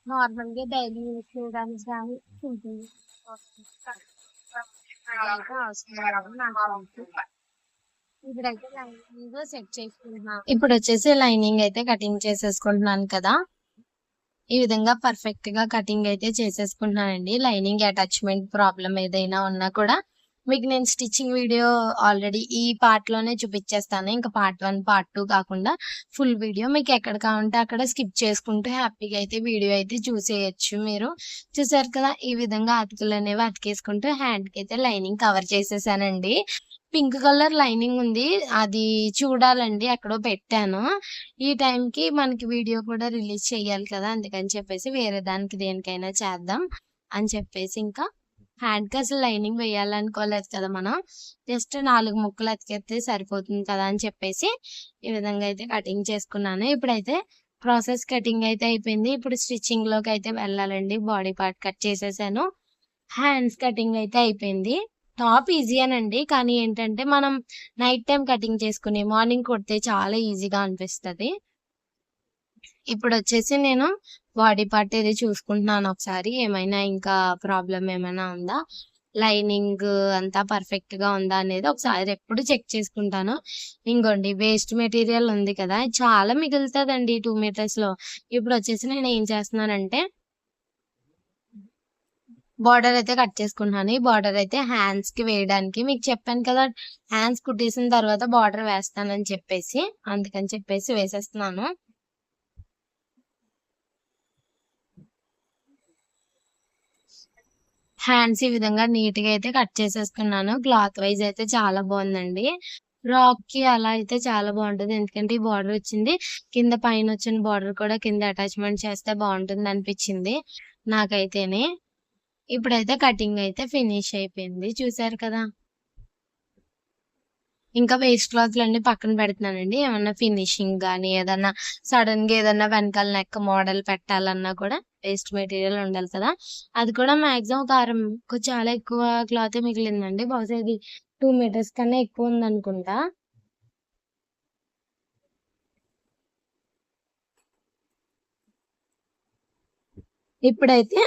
S1: నార్మల్ గా డైలీ యూజ్ చేయడానికి కానీ సింపుల్ ఇప్పుడైతే లైనింగ్ సెట్ చేసుకుంటున్నాను. ఇప్పుడు వచ్చేసి లైనింగ్ అయితే కటింగ్ చేసేసుకుంటున్నాను కదా, ఈ విధంగా పర్ఫెక్ట్ గా కటింగ్ అయితే చేసేసుకుంటున్నానండి. లైనింగ్ అటాచ్మెంట్ ప్రాబ్లం ఏదైనా ఉన్నా కూడా మీకు నేను స్టిచ్చింగ్ వీడియో ఆల్రెడీ ఈ పార్ట్‌లోనే చూపిచ్చేస్తాను. ఇంకా పార్ట్ 1, పార్ట్ 2 కాకుండా ఫుల్ వీడియో మీకు ఎక్కడ కావాలంటే అక్కడ స్కిప్ చేసుకుంటూ హ్యాపీగా అయితే వీడియో అయితే చూసేయొచ్చు మీరు. చూసారు కదా! ఈ విధంగా అతుకులనేవి అతికేసుకుంటూ హ్యాండ్‌కైతే లైనింగ్ కవర్ చేసేసానండి. పింక్ కలర్ లైనింగ్ ఉంది. అది చూడాలండి ఎక్కడో పెట్టాను. ఈ టైంకి మనకి వీడియో కూడా రిలీజ్ చేయాలి కదా! అందుకని చెప్పేసి వేరే దానికి దేనికైనా చేద్దాం అని చెప్పేసి ఇంకా హ్యాండ్‌కి అసలు లైనింగ్ వేయాలనుకోలేదు కదా మనం. జస్ట్ 4 ముక్కలు అతికేస్తే సరిపోతుంది కదా అని చెప్పేసి ఈ విధంగా అయితే కటింగ్ చేసుకున్నాను. ఇప్పుడైతే ప్రాసెస్ కటింగ్ అయితే అయిపోయింది. ఇప్పుడు స్టిచ్చింగ్‌లోకి అయితే వెళ్ళాలండి. బాడీ పార్ట్ కట్ చేసేసాను. హ్యాండ్స్ కటింగ్ అయితే అయిపోయింది. టాప్ ఈజీయేనండి. కానీ ఏంటంటే మనం నైట్ టైమ్ కటింగ్ చేసుకొని మార్నింగ్ కుడితే చాలా ఈజీగా అనిపిస్తది. ఇప్పుడొచ్చేసి నేను బాడీ పార్ట్ ఇది చూసుకుంటున్నాను ఒకసారి. ఏమైనా ఇంకా ప్రాబ్లమ్ ఏమైనా ఉందా? లైనింగ్ అంతా పర్ఫెక్ట్‌గా ఉందా అనేది ఒకసారి ఎప్పుడు చెక్ చేసుకుంటాను. ఇంగోండి వేస్ట్ మెటీరియల్ ఉంది కదా! చాలా మిగులుతదండి 2 మీటర్స్‌లో. ఇప్పుడొచ్చేసి నేనేం చేస్తున్నానంటే బోర్డర్ అయితే కట్ చేసుకుంటున్నాను. ఈ బోర్డర్ అయితే హ్యాండ్స్‌కి వేయడానికి మీకు చెప్పాను కదా! హ్యాండ్స్ కుట్టేసిన తర్వాత బోర్డర్ వేస్తానని చెప్పేసి. అందుకని చెప్పేసి వేసేస్తున్నాను. హ్యాండ్స్ ఈ విధంగా నీట్‌గా అయితే కట్ చేసేసుకున్నాను. క్లాత్ వైస్ అయితే చాలా బావుందండి. ఫ్రాక్‌కి అలా అయితే చాలా బావుంటది. ఎందుకంటే ఈ బార్డర్ వచ్చింది. కింద పైనొచ్చిన బార్డర్ కూడా కింద అటాచ్‌మెంట్ చేస్తే బావుంటుందనిపిచ్చింది నాకైతేని. ఇప్పుడైతే కటింగ్ అయితే ఫినిష్ అయిపోయింది. చూసారు కదా! ఇంకా వేస్ట్ క్లాత్‌లన్నీ పక్కన పెడుతున్నానండి. ఏమన్నా ఫినిషింగ్ గాని, ఏదన్నా సడెన్‌గా ఏదన్నా వెనకాల నెక్ మోడల్ పెట్టాలన్నా కూడా వేస్ట్ మెటీరియల్ ఉండాలి కదా! అది కూడా మాక్సిమం చాలా ఎక్కువ క్లాతే మిగిలిందండి. బహుశా ఇది 2 మీటర్స్ కన్నా ఎక్కువుందనుకుంటా. ఇప్పుడైతే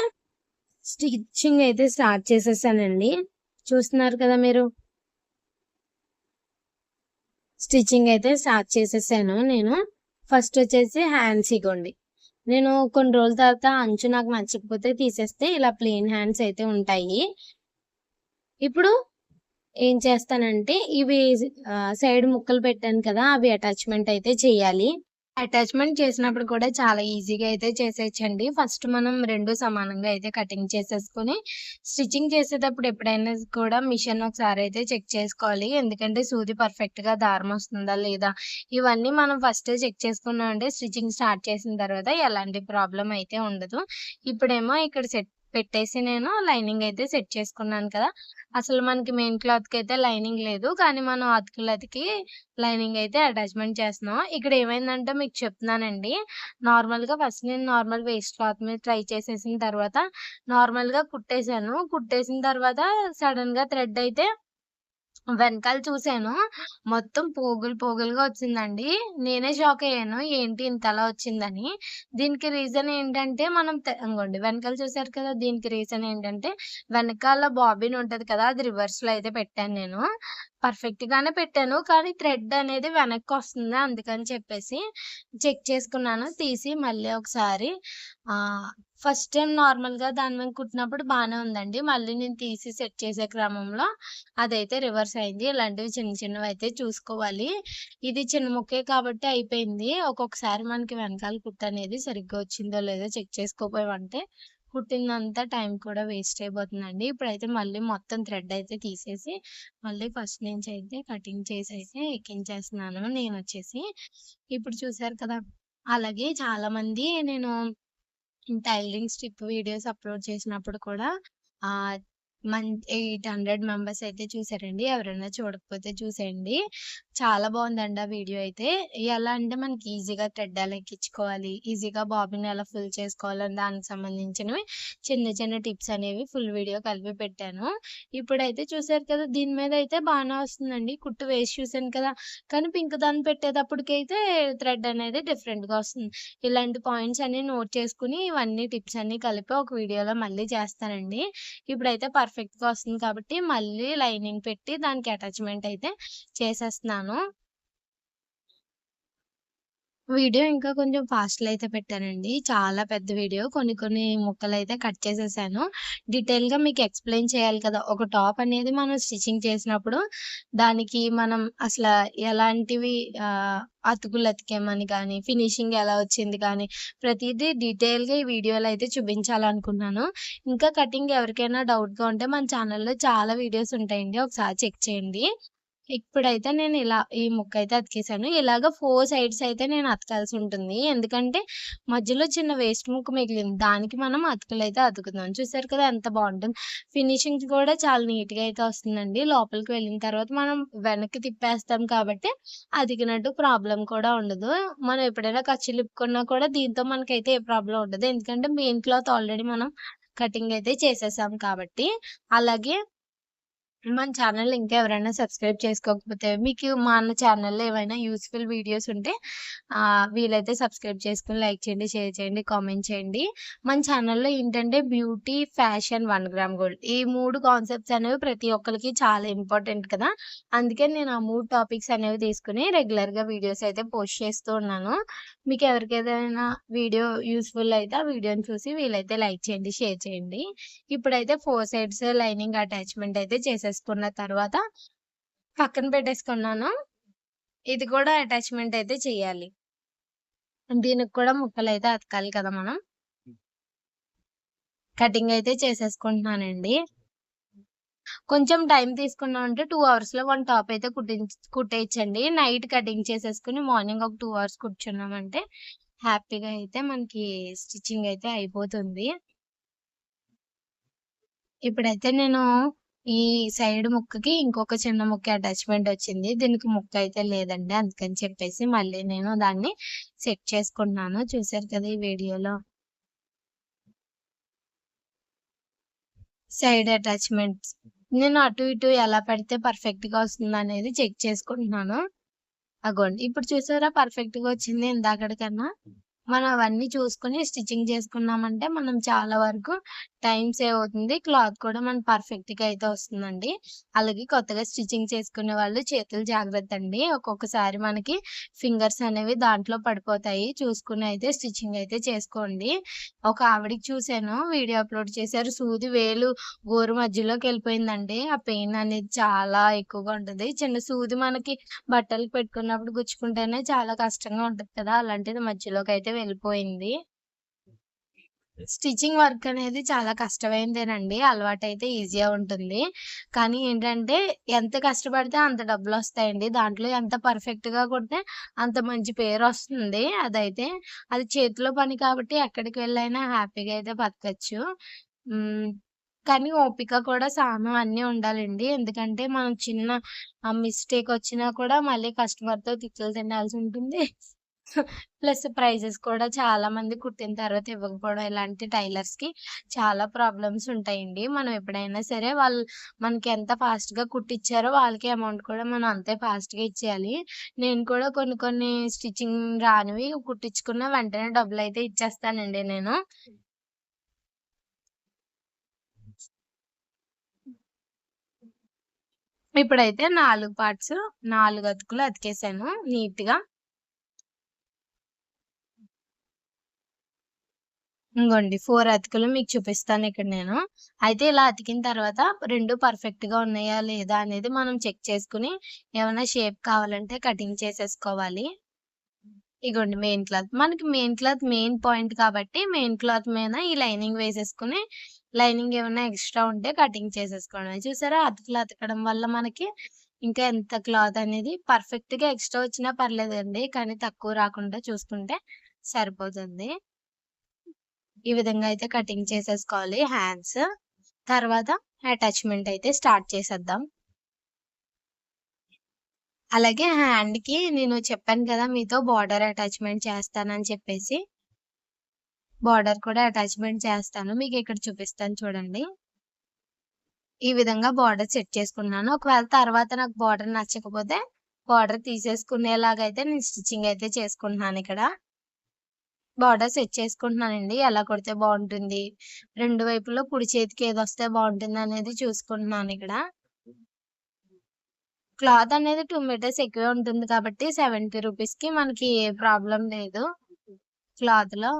S1: స్టిచ్చింగ్ అయితే స్టార్ట్ చేసేసానండి. చూస్తున్నారు కదా మీరు. స్టిచ్చింగ్ అయితే స్టార్ట్ చేసేసాను నేను. ఫస్ట్ వచ్చేసి హ్యాండ్స్ ఇగోండి. నేను కొన్ని రోజుల తర్వాత అంచు నాకు నచ్చకపోతే తీసేస్తే ఇలా ప్లెయిన్ హ్యాండ్స్ అయితే ఉంటాయి. ఇప్పుడు ఏం చేస్తానంటే ఇవి సైడ్ ముక్కలు పెట్టాను కదా! అవి అటాచ్‌మెంట్ అయితే చేయాలి. అటాచ్‌మెంట్ చేసినప్పుడు కూడా చాలా ఈజీగా అయితే చేసేయొచ్చండి. ఫస్ట్ మనం 2 సమానంగా అయితే కటింగ్ చేసేసుకొని, స్టిచ్చింగ్ చేసేటప్పుడు ఎప్పుడైనా కూడా మిషన్ ఒకసారి అయితే చెక్ చేసుకోవాలి. ఎందుకంటే సూది పర్ఫెక్ట్‌గా దారం వస్తుందా లేదా? ఇవన్నీ మనం ఫస్టే చెక్ చేసుకున్నామంటే స్టిచ్చింగ్ స్టార్ట్ చేసిన తర్వాత ఎలాంటి ప్రాబ్లమ్ అయితే ఉండదు. ఇప్పుడేమో ఇక్కడ పెట్టేసి నేను లైనింగ్ అయితే సెట్ చేసుకున్నాను కదా! అసలు మనకి మెయిన్ క్లాత్‌కయితే లైనింగ్ లేదు. కానీ మనం అతుకులతికి లైనింగ్ అయితే అటాచ్‌మెంట్ చేస్తున్నాం. ఇక్కడ ఏమైందంటే మీకు చెప్తున్నానండి. నార్మల్‌గా ఫస్ట్ నేను నార్మల్ వేస్ట్ క్లాత్ మీద ట్రై చేసేసిన తర్వాత నార్మల్‌గా కుట్టేసాను. కుట్టేసిన తర్వాత సడెన్‌గా థ్రెడ్ అయితే వెనకాల చూసాను. మొత్తం పోగులు పోగులుగా వచ్చిందండి. నేనే షాక్ అయ్యాను. ఏంటి ఇంతలా వచ్చిందని. దీనికి రీజన్ ఏంటంటే మనం ఇంగోండి వెనకాల చూసారు కదా! దీనికి రీజన్ ఏంటంటే వెనకాల బాబిన్ ఉంటది కదా! అది రివర్స్‌లో అయితే పెట్టాను నేను. పర్ఫెక్ట్‌గానే పెట్టాను. కానీ థ్రెడ్ అనేది వెనక్కొస్తుంది. అందుకని చెప్పేసి చెక్ చేసుకున్నాను. తీసి మళ్ళీ ఒకసారి ఆహ్, ఫస్ట్ టైమ్ నార్మల్‌గా దాని మీద కుట్టినప్పుడు బానే ఉందండి. మళ్ళీ నేను తీసి సెట్ చేసే క్రమంలో అదైతే రివర్స్ అయింది. ఇలాంటివి చిన్న చిన్నవైతే చూసుకోవాలి. ఇది చిన్న ముక్కే కాబట్టి అయిపోయింది. ఒక్కొక్కసారి మనకి వెనకాల కుట్టనేది సరిగ్గా వచ్చిందో లేదో చెక్ చేసుకోపోయామంటే కుట్టిందంతా టైం కూడా వేస్ట్ అయిపోతుందండి. ఇప్పుడైతే మళ్ళీ మొత్తం థ్రెడ్ అయితే తీసేసి మళ్ళీ ఫస్ట్ నుంచి అయితే కటింగ్ చేసైతే ఎక్కించేస్తున్నాను నేనొచ్చేసి. ఇప్పుడు చూసారు కదా! అలాగే చాలామంది నేను టైలరింగ్ స్టిప్ వీడియోస్ అప్‌లోడ్ చేసినప్పుడు కూడా ఆహ్, 800 మెంబర్స్ అయితే చూసారండి. ఎవరైనా చూడకపోతే చూసేయండి. చాలా బావుందండి ఆ వీడియో అయితే. ఎలా అంటే మనకి ఈజీగా థ్రెడ్ ఎలా ఎక్కించుకోవాలి, ఈజీగా బాబిన్ ఎలా ఫుల్ చేసుకోవాలని దానికి సంబంధించినవి చిన్న చిన్న టిప్స్ అనేవి ఫుల్ వీడియో కలిపి పెట్టాను. ఇప్పుడైతే చూసారు కదా! దీని మీద అయితే బానే వస్తుందండి. కుట్టు వేసి చూసాను కదా! కానీ పింక్ దాన్ని పెట్టేటప్పటికైతే థ్రెడ్ అనేది డిఫరెంట్‌గా వస్తుంది. ఇలాంటి పాయింట్స్ అన్నీ నోట్ చేసుకొని, ఇవన్నీ టిప్స్ అన్నీ కలిపి ఒక వీడియోలో మళ్ళీ చేస్తానండి. ఇప్పుడైతే పర్ఫెక్ట్‌గా వస్తుంది కాబట్టి, మళ్ళీ లైనింగ్ పెట్టి దానికి అటాచ్‌మెంట్ అయితే చేసేస్తున్నాను. వీడియో ఇంకా కొంచెం ఫాస్ట్‌లో అయితే పెట్టానండి. చాలా పెద్ద వీడియో. కొన్ని కొన్ని ముక్కలైతే కట్ చేసేసాను. డీటెయిల్‌గా మీకు ఎక్స్‌ప్లెయిన్ చేయాలి కదా! ఒక టాప్ అనేది మనం స్టిచ్చింగ్ చేసినప్పుడు దానికి మనం అసల ఎలాంటివి అతుకులు అతికామని గానీ, ఫినిషింగ్ ఎలా వచ్చింది కానీ, ప్రతీదీ డీటెయిల్‌గా ఈ వీడియోలో అయితే చూపించాలనుకున్నాను. ఇంకా కటింగ్ ఎవరికైనా డౌట్‌గా ఉంటే మన ఛానల్‌లో చాలా వీడియోస్ ఉంటాయండి. ఒకసారి చెక్ చేయండి. ఇప్పుడైతే నేను ఇలా ఈ ముక్కయితే అతికేసాను. ఇలాగ 4 సైడ్స్ అయితే నేను అతకాల్సుంటుంది. ఎందుకంటే మధ్యలో చిన్న వేస్ట్ ముక్క మిగిలింది. దానికి మనం అతుకులైతే అతుకుదాం. చూసారు కదా ఎంత బావుంటుంది. ఫినిషింగ్ కూడా చాలా నీట్‌గా అయితే వస్తుందండి. లోపలికి వెళ్ళిన తర్వాత మనం వెనక్కి తిప్పేస్తాం కాబట్టి అతికినట్టు ప్రాబ్లమ్ కూడా ఉండదు. మనం ఎప్పుడైనా ఖర్చులు ఇప్పుకున్నా కూడా దీంతో మనకైతే ఏ ప్రాబ్లమ్ ఉండదు. ఎందుకంటే మెయిన్ క్లాత్ ఆల్రెడీ మనం కటింగ్ అయితే చేసేసాం కాబట్టి. అలాగే మన ఛానల్ ఇంకా ఎవరైనా సబ్స్క్రైబ్ చేసుకోకపోతే మీకు మా అన్న ఛానల్‌లో ఏవైనా యూజ్‌ఫుల్ వీడియోస్ ఉంటే వీలైతే సబ్స్క్రైబ్ చేసుకొని లైక్ చేయండి, షేర్ చేయండి, కామెంట్ చేయండి. మన ఛానల్‌లో ఏంటంటే బ్యూటీ, ఫ్యాషన్, 1 గ్రామ్ గోల్డ్ ఈ 3 కాన్సెప్ట్స్ అనేవి ప్రతి ఒక్కళ్ళకి చాలా ఇంపార్టెంట్ కదా! అందుకే నేను ఆ 3 టాపిక్స్ అనేవి తీసుకొని రెగ్యులర్‌గా వీడియోస్ అయితే పోస్ట్ చేస్తూ ఉన్నాను. మీకు ఎవరికైనా వీడియో యూజ్‌ఫుల్ అయితే ఆ వీడియోని చూసి వీలైతే లైక్ చేయండి, షేర్ చేయండి. ఇప్పుడైతే 4 సైడ్స్ లైనింగ్ అటాచ్‌మెంట్ అయితే చేసేసుకున్న తర్వాత పక్కన పెట్టేసుకున్నాను. ఇది కూడా అటాచ్‌మెంట్ అయితే చేయాలి. దీనికి కూడా ముక్కలైతే అతకాలి కదా మనం. కటింగ్ అయితే చేసేసుకుంటున్నానండి. కొంచెం టైం తీసుకున్నామంటే 2 అవర్స్‌లో 1 టాప్ అయితే కుట్టేయచ్చండి. నైట్ కటింగ్ చేసేసుకొని మార్నింగ్ ఒక 2 అవర్స్ కూర్చున్నామంటే హ్యాపీగా అయితే మనకి స్టిచ్చింగ్ అయితే అయిపోతుంది. ఇప్పుడైతే నేను ఈ సైడ్ ముక్కకి ఇంకొక చిన్న ముక్క అటాచ్‌మెంట్ వచ్చింది. దీనికి ముక్క అయితే లేదండి. అందుకని చెప్పేసి మళ్ళీ నేను దాన్ని సెట్ చేసుకుంటున్నాను. చూసారు కదా ఈ వీడియోలో. Side attachments. నేను అటు ఇటు ఎలా పెడితే పర్ఫెక్ట్‌గా వస్తుందనేది చెక్ చేసుకుంటున్నాను. అగోండి. ఇప్పుడు చూసారా పర్ఫెక్ట్‌గా వచ్చింది ఇందాకటికన్నా. మనం అవన్నీ చూసుకొని స్టిచ్చింగ్ చేసుకున్నామంటే మనం చాలా వరకు టైం సేవ్ అవుతుంది. క్లాత్ కూడా మనకు పర్ఫెక్ట్‌గా అయితే వస్తుందండి. అలాగే కొత్తగా స్టిచ్చింగ్ చేసుకునే వాళ్ళు చేతులు జాగ్రత్త అండి. ఒక్కొక్కసారి మనకి ఫింగర్స్ అనేవి దాంట్లో పడిపోతాయి. చూసుకొని అయితే స్టిచ్చింగ్ అయితే చేసుకోండి. ఒక ఆవిడకి చూసాను వీడియో అప్‌లోడ్ చేశారు. సూది వేలు గోరు మధ్యలోకెళ్ళిపోయిందండి. ఆ పెయిన్ అనేది చాలా ఎక్కువగా ఉంటది. చిన్న సూది మనకి బట్టలకి పెట్టుకున్నప్పుడు గుచ్చుకుంటేనే చాలా కష్టంగా ఉంటది కదా! అలాంటిది మధ్యలోకైతే వెళ్ళిపోయింది. స్టిచ్చింగ్ వర్క్ అనేది చాలా కష్టమైనదేనండి. అలవాటైతే ఈజీగా ఉంటుంది. కానీ ఏంటంటే ఎంత కష్టపడితే అంత డబ్బులొస్తాయండి. దాంట్లో ఎంత పర్ఫెక్ట్‌గా కుడితే అంత మంచి పేరొస్తుంది. అది చేతిలో పని కాబట్టి ఎక్కడికి వెళ్ళైనా హ్యాపీగా అయితే బతకచ్చు. హ్మ్. కానీ ఓపిక కూడా సహనం అన్నీ ఉండాలండి. ఎందుకంటే మనం చిన్న మిస్టేక్ వచ్చినా కూడా మళ్ళీ కస్టమర్‌తో తిట్లు తినాల్సుంటుంది. ప్లస్ ప్రైజెస్ కూడా చాలా మంది కుట్టిన తర్వాత ఇవ్వకపోవడం ఇలాంటి టైలర్స్‌కి చాలా ప్రాబ్లమ్స్ ఉంటాయండి. మనం ఎప్పుడైనా సరే వాళ్ళు మనకి ఎంత ఫాస్ట్‌గా కుట్టిచ్చారో వాళ్ళకి అమౌంట్ కూడా మనం అంతే ఫాస్ట్‌గా ఇచ్చేయాలి. నేను కూడా కొన్ని కొన్ని స్టిచ్చింగ్ రానివి కుట్టించుకున్న వెంటనే డబ్బులైతే ఇచ్చేస్తానండి నేను. ఇప్పుడైతే 4 పార్ట్స్ 4 అతుకులు అతికేసాను నీట్‌గా. ఇంగోండి 4 అతుకులు మీకు చూపిస్తానిక్కడ నేను. అయితే ఇలా అతికిన తర్వాత 2 పర్ఫెక్ట్‌గా ఉన్నాయా లేదా అనేది మనం చెక్ చేసుకొని ఏమన్నా షేప్ కావాలంటే కటింగ్ చేసేసుకోవాలి. ఇగోండి మెయిన్ క్లాత్. మనకి మెయిన్ క్లాత్ మెయిన్ పాయింట్ కాబట్టి మెయిన్ క్లాత్ మీద ఈ లైనింగ్ వేసేసుకొని లైనింగ్ ఏమన్నా ఎక్స్‌ట్రా ఉంటే కటింగ్ చేసేసుకోవడమే. చూసారా అతుకులు అతకడం వల్ల మనకి ఇంకా ఎంత క్లాత్ అనేది పర్ఫెక్ట్‌గా ఎక్స్‌ట్రా వచ్చినా పర్లేదండి. కానీ తక్కువ రాకుండా చూసుకుంటే సరిపోతుంది. ఈ విధంగా అయితే కటింగ్ చేసేసుకోవాలి హ్యాండ్స్. తర్వాత అటాచ్‌మెంట్ అయితే స్టార్ట్ చేసేద్దాం. అలాగే హ్యాండ్‌కి నేను చెప్పాను కదా! మీతో బార్డర్ అటాచ్‌మెంట్ చేస్తానని చెప్పేసి. బార్డర్ కూడా అటాచ్‌మెంట్ చేస్తాను. మీకిక్కడ చూపిస్తాను చూడండి. ఈ విధంగా బార్డర్ సెట్ చేసుకున్నాను. ఒకవేళ తర్వాత నాకు బార్డర్ నచ్చకపోతే బార్డర్ తీసేసుకునేలాగా అయితే నేను స్టిచ్చింగ్ అయితే చేసుకుంటున్నానిక్కడ. బార్డర్ సెట్ చేసుకుంటున్నానండి. ఎలా కుడితే బావుంటుంది, 2 వైపులో కుడి చేతికి ఏదొస్తే బావుంటుందనేది చూసుకుంటున్నానిక్కడ. క్లాత్ అనేది 2 మీటర్స్ ఎక్కువే ఉంటుంది కాబట్టి 70 రూపీస్‌కి మనకి ఏ ప్రాబ్లమ్ లేదు క్లాత్‌లో.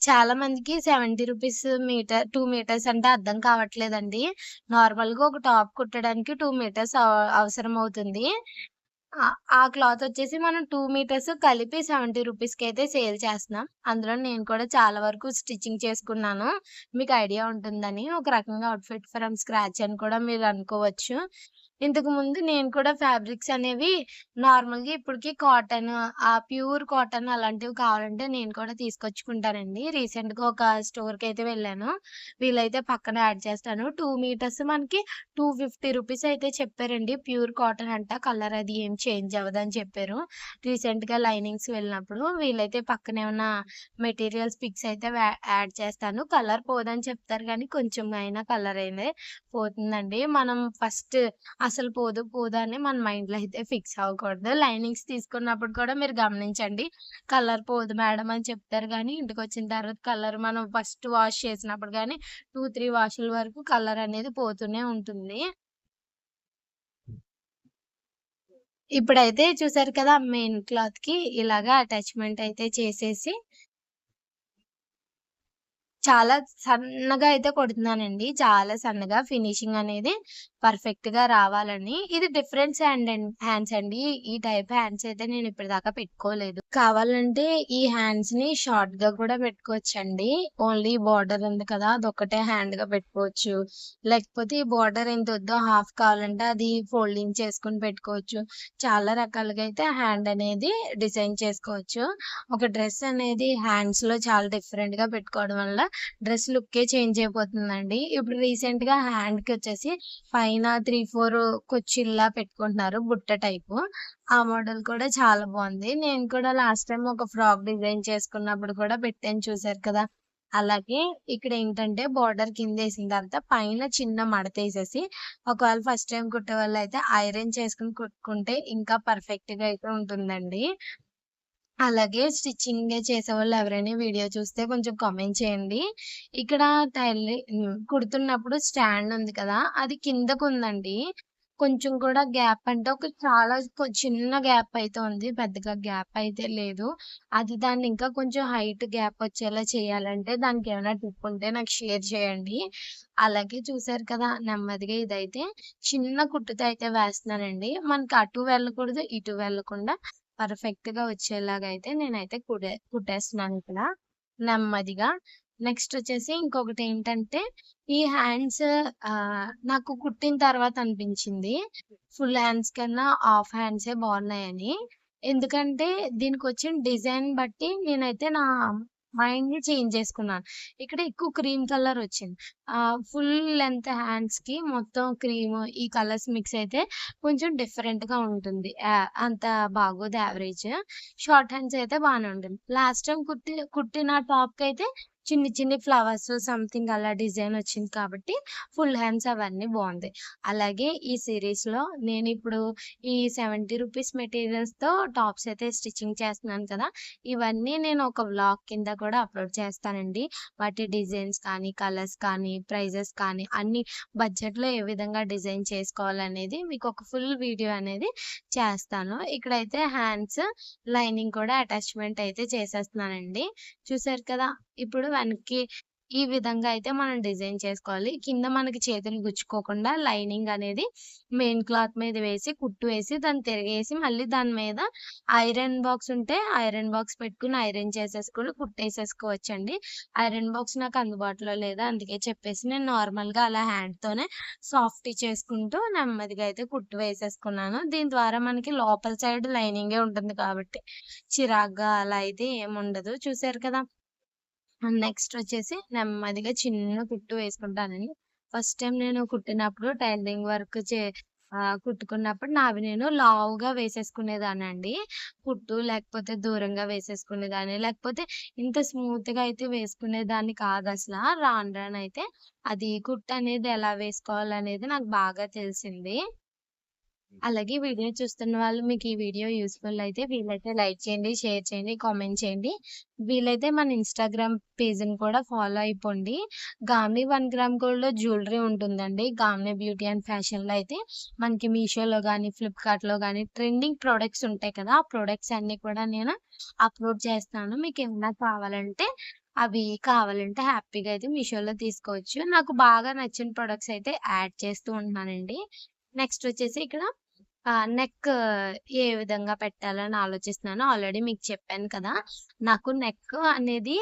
S1: చాలా మందికి 70 రూపీస్ మీటర్ 2 మీటర్స్ అంటే అర్థం కావట్లేదండి. నార్మల్‌గా ఒక టాప్ కుట్టడానికి 2 మీటర్స్ అవసరమవుతుంది. ఆ క్లాత్ వచ్చేసి మనం 2 మీటర్స్ కలిపి 70 రూపీస్‌కైతే సేల్ చేస్తున్నాం. అందులో నేను కూడా చాలా వరకు స్టిచ్చింగ్ చేసుకున్నాను. మీకు ఐడియా ఉంటుందని. ఒక రకంగా అవుట్‌ఫిట్ ఫ్రమ్ స్క్రాచ్ అని కూడా మీరు అనుకోవచ్చు. ఇంతకుముందు నేను కూడా ఫ్యాబ్రిక్స్ అనేవి నార్మల్‌గా ఇప్పటికి కాటన్, ప్యూర్ కాటన్ అలాంటివి కావాలంటే నేను కూడా తీసుకొచ్చుకుంటానండి. రీసెంట్‌గా ఒక స్టోర్‌కైతే వెళ్ళాను. వీలైతే పక్కన యాడ్ చేస్తాను. 2 మీటర్స్ మనకి 250 రూపీస్ అయితే చెప్పారండి. ప్యూర్ కాటన్ అంట. కలర్ అది ఏం చేంజ్ అవ్వదని చెప్పారు. రీసెంట్‌గా లైనింగ్స్ వెళ్ళినప్పుడు. వీలైతే పక్కన ఏమన్నా మెటీరియల్స్ పిక్స్ అయితే యాడ్ చేస్తాను. కలర్ పోదని చెప్తారు గానీ కొంచెం అయినా కలర్ అయితే పోతుందండి. మనం ఫస్ట్ అసలు పోదు, పోదు అని మన మైండ్‌లో అయితే ఫిక్స్ అవ్వకూడదు. లైనింగ్స్ తీసుకున్నప్పుడు కూడా మీరు గమనించండి. కలర్ పోదు మేడం అని చెప్తారు గానీ, ఇంటికొచ్చిన తర్వాత కలర్ మనం ఫస్ట్ వాష్ చేసినప్పుడు గానీ 2, 3 వాషుల వరకు కలర్ అనేది పోతూనే ఉంటుంది. ఇప్పుడైతే చూసారు కదా! మెయిన్ క్లాత్‌కి ఇలాగా అటాచ్‌మెంట్ అయితే చేసేసి చాలా సన్నగా అయితే కొడుతున్నానండి. చాలా సన్నగా ఫినిషింగ్ అనేది పర్ఫెక్ట్‌గా రావాలని. ఇది డిఫరెంట్ హ్యాండ్స్ అండి. ఈ టైప్ హ్యాండ్స్ అయితే నేను ఇప్పటిదాకా పెట్టుకోలేదు. కావాలంటే ఈ హ్యాండ్స్‌ని షార్ట్‌గా కూడా పెట్టుకోవచ్చండి. ఓన్లీ బోర్డర్ ఉంది కదా! అదొక్కటే హ్యాండ్‌గా పెట్టుకోవచ్చు. లేకపోతే ఈ బోర్డర్ ఎంతొద్దో హాఫ్ కావాలంటే అది ఫోల్డింగ్ చేసుకొని పెట్టుకోవచ్చు. చాలా రకాలుగా అయితే హ్యాండ్ అనేది డిజైన్ చేసుకోవచ్చు. ఒక డ్రెస్ అనేది హ్యాండ్స్‌లో చాలా డిఫరెంట్‌గా పెట్టుకోవడం వల్ల డ్రెస్ లుక్కే చేంజ్ అయిపోతుందండి. ఇప్పుడు రీసెంట్‌గా హ్యాండ్‌కొచ్చేసి పైన 3, 4 కుచ్చిళ్ళలా పెట్టుకుంటున్నారు బుట్ట టైపు. ఆ మోడల్ కూడా చాలా బావుంది. నేను కూడా లాస్ట్ టైమ్ ఒక ఫ్రాక్ డిజైన్ చేసుకున్నప్పుడు కూడా పెట్టాను చూసారు కదా! అలాగే ఇక్కడేంటంటే బోర్డర్ కిందేసిన తర్వాత పైన చిన్న మడతేసేసి ఒకవేళ ఫస్ట్ టైమ్ కుట్టేవాళ్ళైతే ఐరన్ చేసుకొని కుట్టుకుంటే ఇంకా పర్ఫెక్ట్‌గా అయితే ఉంటుందండి. అలాగే స్టిచ్చింగ్ చేసేవాళ్ళు ఎవరైనా వీడియో చూస్తే కొంచెం కామెంట్ చేయండి. ఇక్కడ కుడుతున్నప్పుడు స్టాండ్ ఉంది కదా! అది కిందకుందండి. కొంచెం కూడా గ్యాప్ అంటే ఒక చాలా చిన్న గ్యాప్ అయితే ఉంది. పెద్దగా గ్యాప్ అయితే లేదు. అది దాన్ని ఇంకా కొంచెం హైట్ గ్యాప్ వచ్చేలా చేయాలంటే దానికేమైనా టిప్ ఉంటే నాకు షేర్ చేయండి. అలాగే చూసారు కదా! నెమ్మదిగా ఇదైతే చిన్న కుట్టుతో అయితే వేస్తున్నానండి. మనకి అటు వెళ్ళకూడదు, ఇటు వెళ్ళకుండా పర్ఫెక్ట్‌గా వచ్చేలాగా అయితే నేనైతే కుట్టేస్తున్నాను ఇక్కడ నెమ్మదిగా. నెక్స్ట్ వచ్చేసి ఇంకొకటేంటంటే ఈ హ్యాండ్స్ నాకు కుట్టిన తర్వాత అనిపించింది. ఫుల్ హ్యాండ్స్ కన్నా హాఫ్ హ్యాండ్సే బాగున్నాయని. ఎందుకంటే దీనికొచ్చిన డిజైన్ బట్టి నేనైతే నా మైండ్‌ని చేంజ్ చేసుకున్నాను. ఇక్కడ ఎక్కువ క్రీమ్ కలర్ వచ్చింది. ఫుల్ లెంగ్త్ హ్యాండ్స్‌కి మొత్తం క్రీమ్ ఈ కలర్స్ మిక్స్ అయితే కొంచెం డిఫరెంట్‌గా ఉంటుంది. అంత బాగోదు యావరేజ్. షార్ట్ హ్యాండ్స్ అయితే బానే ఉంటుంది. లాస్ట్ టైమ్ కుట్టిన టాప్‌కయితే చిన్ని చిన్ని ఫ్లవర్స్ సంథింగ్ అలా డిజైన్ వచ్చింది కాబట్టి ఫుల్ హ్యాండ్స్ అవన్నీ బావుంది. అలాగే ఈ సీరీస్‌లో నేనిప్పుడు ఈ 70 రూపీస్ మెటీరియల్స్‌తో టాప్స్ అయితే స్టిచ్చింగ్ చేస్తున్నాను కదా! ఇవన్నీ నేను ఒక వ్లాగ్ కింద కూడా అప్‌లోడ్ చేస్తానండి. వాటి డిజైన్స్ కానీ, కలర్స్ కానీ, ప్రైజెస్ కానీ అన్నీ బడ్జెట్‌లో ఏ విధంగా డిజైన్ చేసుకోవాలనేది మీకొక ఫుల్ వీడియో అనేది చేస్తాను. ఇక్కడైతే హ్యాండ్స్, లైనింగ్ కూడా అటాచ్‌మెంట్ అయితే చేసేస్తున్నానండి. చూసారు కదా! ఇప్పుడు వెనక్కి ఈ విధంగా అయితే మనం డిజైన్ చేసుకోవాలి. కింద మనకి చేతులు గుచ్చుకోకుండా లైనింగ్ అనేది మెయిన్ క్లాత్ మీద వేసి, కుట్టు వేసి, దాన్ని తిరగేసి, మళ్ళీ దాని మీద ఐరన్ బాక్స్ ఉంటే ఐరన్ బాక్స్ పెట్టుకొని, ఐరన్ చేసేసుకొని కుట్టేసేసుకోవచ్చండి. ఐరన్ బాక్స్ నాకు అందుబాటులో లేదు. అందుకే చెప్పేసి నేను నార్మల్‌గా అలా హ్యాండ్‌తోనే సాఫ్ట్‌గా చేసుకుంటూ నెమ్మదిగా అయితే కుట్టు వేసేసుకున్నాను. దీని ద్వారా మనకి లోపల సైడ్ లైనింగే ఉంటుంది కాబట్టి చిరాగ్గా అలా అయితే ఏముండదు. చూసారు కదా! నెక్స్ట్ వచ్చేసి నెమ్మదిగా చిన్న కుట్టు వేసుకుంటానండి. ఫస్ట్ టైమ్ నేను కుట్టినప్పుడు టైలరింగ్ వర్క్ కుట్టుకున్నప్పుడు నావి నేను లావుగా వేసేసుకునేదాన్నండి. కుట్టు లేకపోతే దూరంగా వేసేసుకునేదాన్ని. లేకపోతే ఇంత స్మూత్‌గా అయితే వేసుకునేదాన్ని కాదసల. రాను రానయితే అది కుట్టనేది ఎలా వేసుకోవాలనేది నాకు బాగా తెలిసింది. అలాగే వీడియో చూస్తున్న వాళ్ళు మీకు ఈ వీడియో యూస్‌ఫుల్ అయితే వీలైతే లైక్ చేయండి, షేర్ చేయండి, కామెంట్ చేయండి. వీలైతే మన ఇన్‌స్టాగ్రామ్ పేజ్‌ని కూడా ఫాలో అయిపోండి. గామ్నీ 1 గ్రామ్ గోల్డ్‌లో జ్యువెలరీ ఉంటుందండి. గామ్నీ బ్యూటీ అండ్ ఫ్యాషన్‌లో అయితే మనకి మీషోలో గానీ, ఫ్లిప్‌కార్ట్‌లో గానీ ట్రెండింగ్ ప్రొడక్ట్స్ ఉంటాయి కదా! ఆ ప్రొడక్ట్స్ అన్నీ కూడా నేను అప్‌లోడ్ చేస్తాను. మీకేమన్నా కావాలంటే హ్యాపీగా అయితే మీషోలో తీసుకోవచ్చు. నాకు బాగా నచ్చిన ప్రొడక్ట్స్ అయితే యాడ్ చేస్తూ ఉంటున్నానండి. నెక్స్ట్ వచ్చేసి ఇక్కడ నెక్ ఏ విధంగా పెట్టాలని ఆలోచిస్తున్నానో ఆల్రెడీ మీకు చెప్పాను కదా! నాకు నెక్ అనేది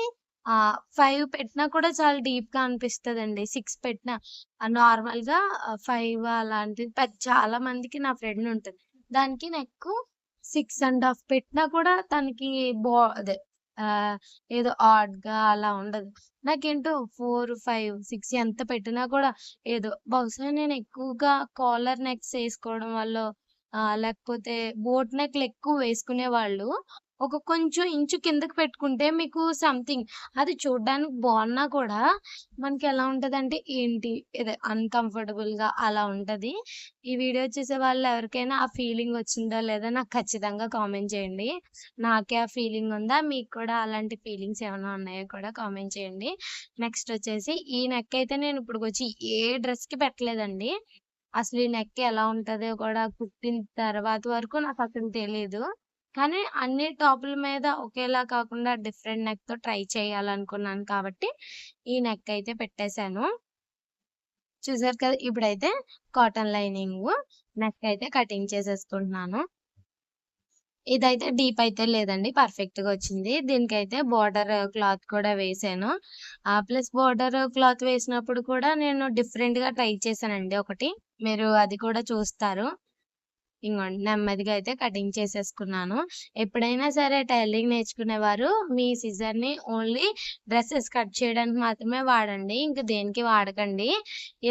S1: 5 పెట్టినా కూడా చాలా డీప్‌గా అనిపిస్తదండి. 6 పెట్టినా నార్మల్‌గా 5 అలాంటిది చాలా మందికి నా ఫ్రెండ్ ఉంటది. దానికి నెక్కు 6 ½ పెట్టినా కూడా తనకి అదే ఆహ్, ఏదో ఆడ్‌గా అలా ఉండదు. నాకేంటో 4, 5, 6 ఎంత పెట్టినా కూడా ఏదో బహుశా నేను ఎక్కువగా కాలర్ నెక్స్ ఏసుకోవడం వల్లో లేకపోతే బోట్ నెక్‌లు ఎక్కువ వేసుకునేవాళ్ళు. ఒక కొంచెం ఇంచు కిందకి పెట్టుకుంటే మీకు సంథింగ్ అది చూడ్డానికి బాగున్నా కూడా మనకెలా ఉంటదంటే ఏంటి అన్‌కంఫర్టబుల్‌గా అలా ఉంటది. ఈ వీడియో చూసే వాళ్ళు ఎవరికైనా ఆ ఫీలింగ్ వచ్చిందా లేదా నాకు ఖచ్చితంగా కామెంట్ చేయండి. నాకే ఆ ఫీలింగ్ ఉందా? మీకు కూడా అలాంటి ఫీలింగ్స్ ఏమైనా ఉన్నాయో కూడా కామెంట్ చేయండి. నెక్స్ట్ వచ్చేసి ఈ నెక్ అయితే నేను ఇప్పటికొచ్చి ఏ డ్రెస్‌కి పెట్టలేదండి. అసలు ఈ నెక్ ఎలా ఉంటదో కూడా కుట్టిన తర్వాత వరకు నాకసలు తెలీదు. కానీ అన్ని టాపుల మీద ఒకేలా కాకుండా డిఫరెంట్ నెక్‌తో ట్రై చేయాలనుకున్నాను కాబట్టి ఈ నెక్ అయితే పెట్టేసాను. చూసారు కదా! ఇప్పుడైతే కాటన్ లైనింగు నెక్ అయితే కటింగ్ చేసేసుకుంటున్నాను. ఇదైతే డీప్ అయితే లేదండి. పర్ఫెక్ట్‌గా వచ్చింది. దీనికైతే బోర్డర్ క్లాత్ కూడా వేశాను. ప్లస్ బోర్డర్ క్లాత్ వేసినప్పుడు కూడా నేను డిఫరెంట్‌గా ట్రై చేశానండి ఒకటి. మీరు అది కూడా చూస్తారు. ఇంగోండి నెమ్మదిగా అయితే కటింగ్ చేసేసుకున్నాను. ఎప్పుడైనా సరే టైలరింగ్ నేర్చుకునేవారు మీ సిజర్‌ని ఓన్లీ డ్రెసెస్ కట్ చేయడానికి మాత్రమే వాడండి. ఇంక దేనికి వాడకండి.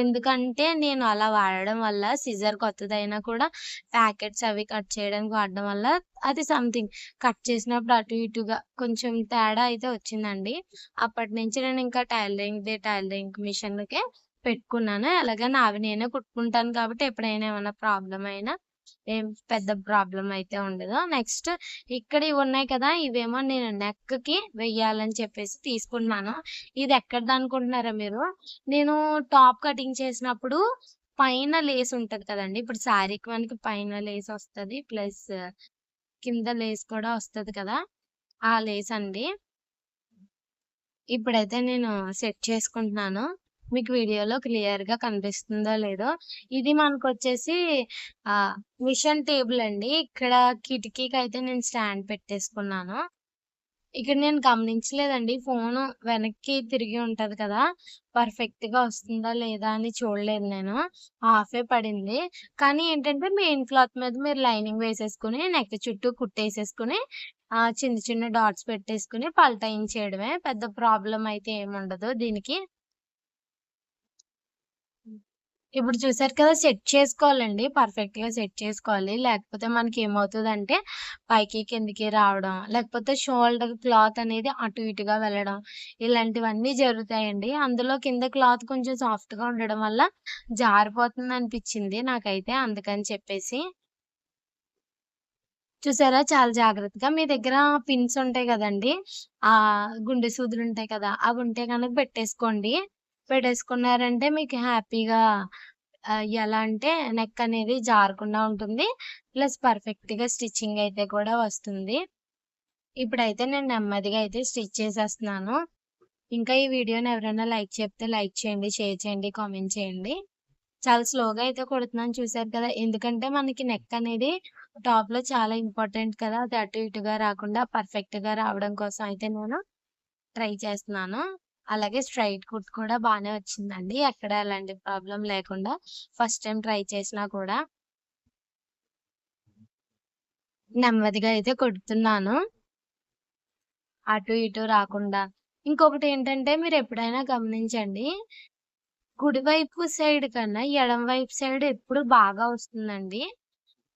S1: ఎందుకంటే నేను అలా వాడడం వల్ల సిజర్ కొత్తదైనా కూడా ప్యాకెట్స్ అవి కట్ చేయడానికి వాడడం వల్ల అది సంథింగ్ కట్ చేసినప్పుడు అటు ఇటుగా కొంచెం తేడా అయితే వచ్చిందండి. అప్పటినుంచి నేను ఇంకా టైలరింగ్ మిషన్‌కే పెట్టుకున్నాను. ఎలాగో నావి నేనే కుట్టుకుంటాను కాబట్టి ఎప్పుడైనా ఏమన్నా ప్రాబ్లమ్ అయినా ఏం పెద్ద ప్రాబ్లమ్ అయితే ఉండదు. నెక్స్ట్ ఇక్కడ ఇవున్నాయి కదా! ఇవేమో నేను నెక్‌కి వెయ్యాలని చెప్పేసి తీసుకున్నాను. ఇది ఎక్కడిదనుకుంటున్నారా మీరు? నేను టాప్ కటింగ్ చేసినప్పుడు పైన లేస్ ఉంటది కదండీ! ఇప్పుడు శారీకి మనకి పైన లేసొస్తది. ప్లస్ కింద లేస్ కూడా వస్తది కదా! ఆ లేసండి. ఇప్పుడైతే నేను సెట్ చేసుకుంటున్నాను. మీకు వీడియోలో క్లియర్‌గా కనిపిస్తుందో లేదో. ఇది మనకొచ్చేసి మిషన్ టేబుల్ అండి. ఇక్కడ కిటికీకైతే నేను స్టాండ్ పెట్టేసుకున్నాను. ఇక్కడ నేను గమనించలేదండి. ఫోను వెనక్కి తిరిగి ఉంటది కదా! పర్ఫెక్ట్‌గా వస్తుందా లేదా అని చూడలేదు నేను. హాఫే పడింది. కానీ ఏంటంటే మెయిన్ క్లాత్ మీద మీరు లైనింగ్ వేసేసుకొని నెక్ చుట్టూ కుట్టేసేసుకొని చిన్న చిన్న డాట్స్ పెట్టేసుకొని పల్టాయించేయడమే. పెద్ద ప్రాబ్లమ్ అయితే ఏముండదు దీనికి. ఇప్పుడు చూసారు కదా! సెట్ చేసుకోవాలండి. పర్ఫెక్ట్‌గా సెట్ చేసుకోవాలి. లేకపోతే మనకేమవుతదంటే పైకి, కిందకి రావడం, లేకపోతే షోల్డర్ క్లాత్ అనేది అటు ఇటుగా వెళ్ళడం, ఇలాంటివన్నీ జరుగుతాయండి. అందులో కింద క్లాత్ కొంచెం సాఫ్ట్‌గా ఉండడం వల్ల జారిపోతుందనిపిచ్చింది నాకైతే అందుకని చెప్పేసి. చూసారా చాలా జాగ్రత్తగా మీ దగ్గర పిన్స్ ఉంటాయి గదండీ! గుండె సూదులుంటాయి కదా! అవుంటే గనక పెట్టేసుకోండి. పెట్టేసుకున్నారంటే మీకు హ్యాపీగా ఎలా అంటే నెక్ అనేది జారకుండా ఉంటుంది. ప్లస్ పర్ఫెక్ట్‌గా స్టిచ్చింగ్ అయితే కూడా వస్తుంది. ఇప్పుడైతే నేను నెమ్మదిగా అయితే స్టిచ్ చేసేస్తున్నాను. ఇంకా ఈ వీడియోని ఎవరైనా లైక్ చెప్తే లైక్ చేయండి, షేర్ చేయండి, కామెంట్ చేయండి. చాలా స్లోగా అయితే కుడుతున్నాను చూసారు కదా! ఎందుకంటే మనకి నెక్ అనేది టాప్‌లో చాలా ఇంపార్టెంట్ కదా! అది అటు ఇటుగా రాకుండా పర్ఫెక్ట్‌గా రావడం కోసం అయితే నేను ట్రై చేస్తున్నాను. అలాగే స్ట్రెయిట్ కుట్ కూడా బానే వచ్చిందండి. ఎక్కడ ఎలాంటి ప్రాబ్లమ్ లేకుండా ఫస్ట్ టైమ్ ట్రై చేసినా కూడా నెమ్మదిగా అయితే కుడుతున్నాను. అటు ఇటు రాకుండా. ఇంకొకటేంటంటే మీరెప్పుడైనా గమనించండి. కుడివైపు సైడ్ కన్నా ఎడమ వైపు సైడ్ ఎప్పుడు బాగా వస్తుందండి.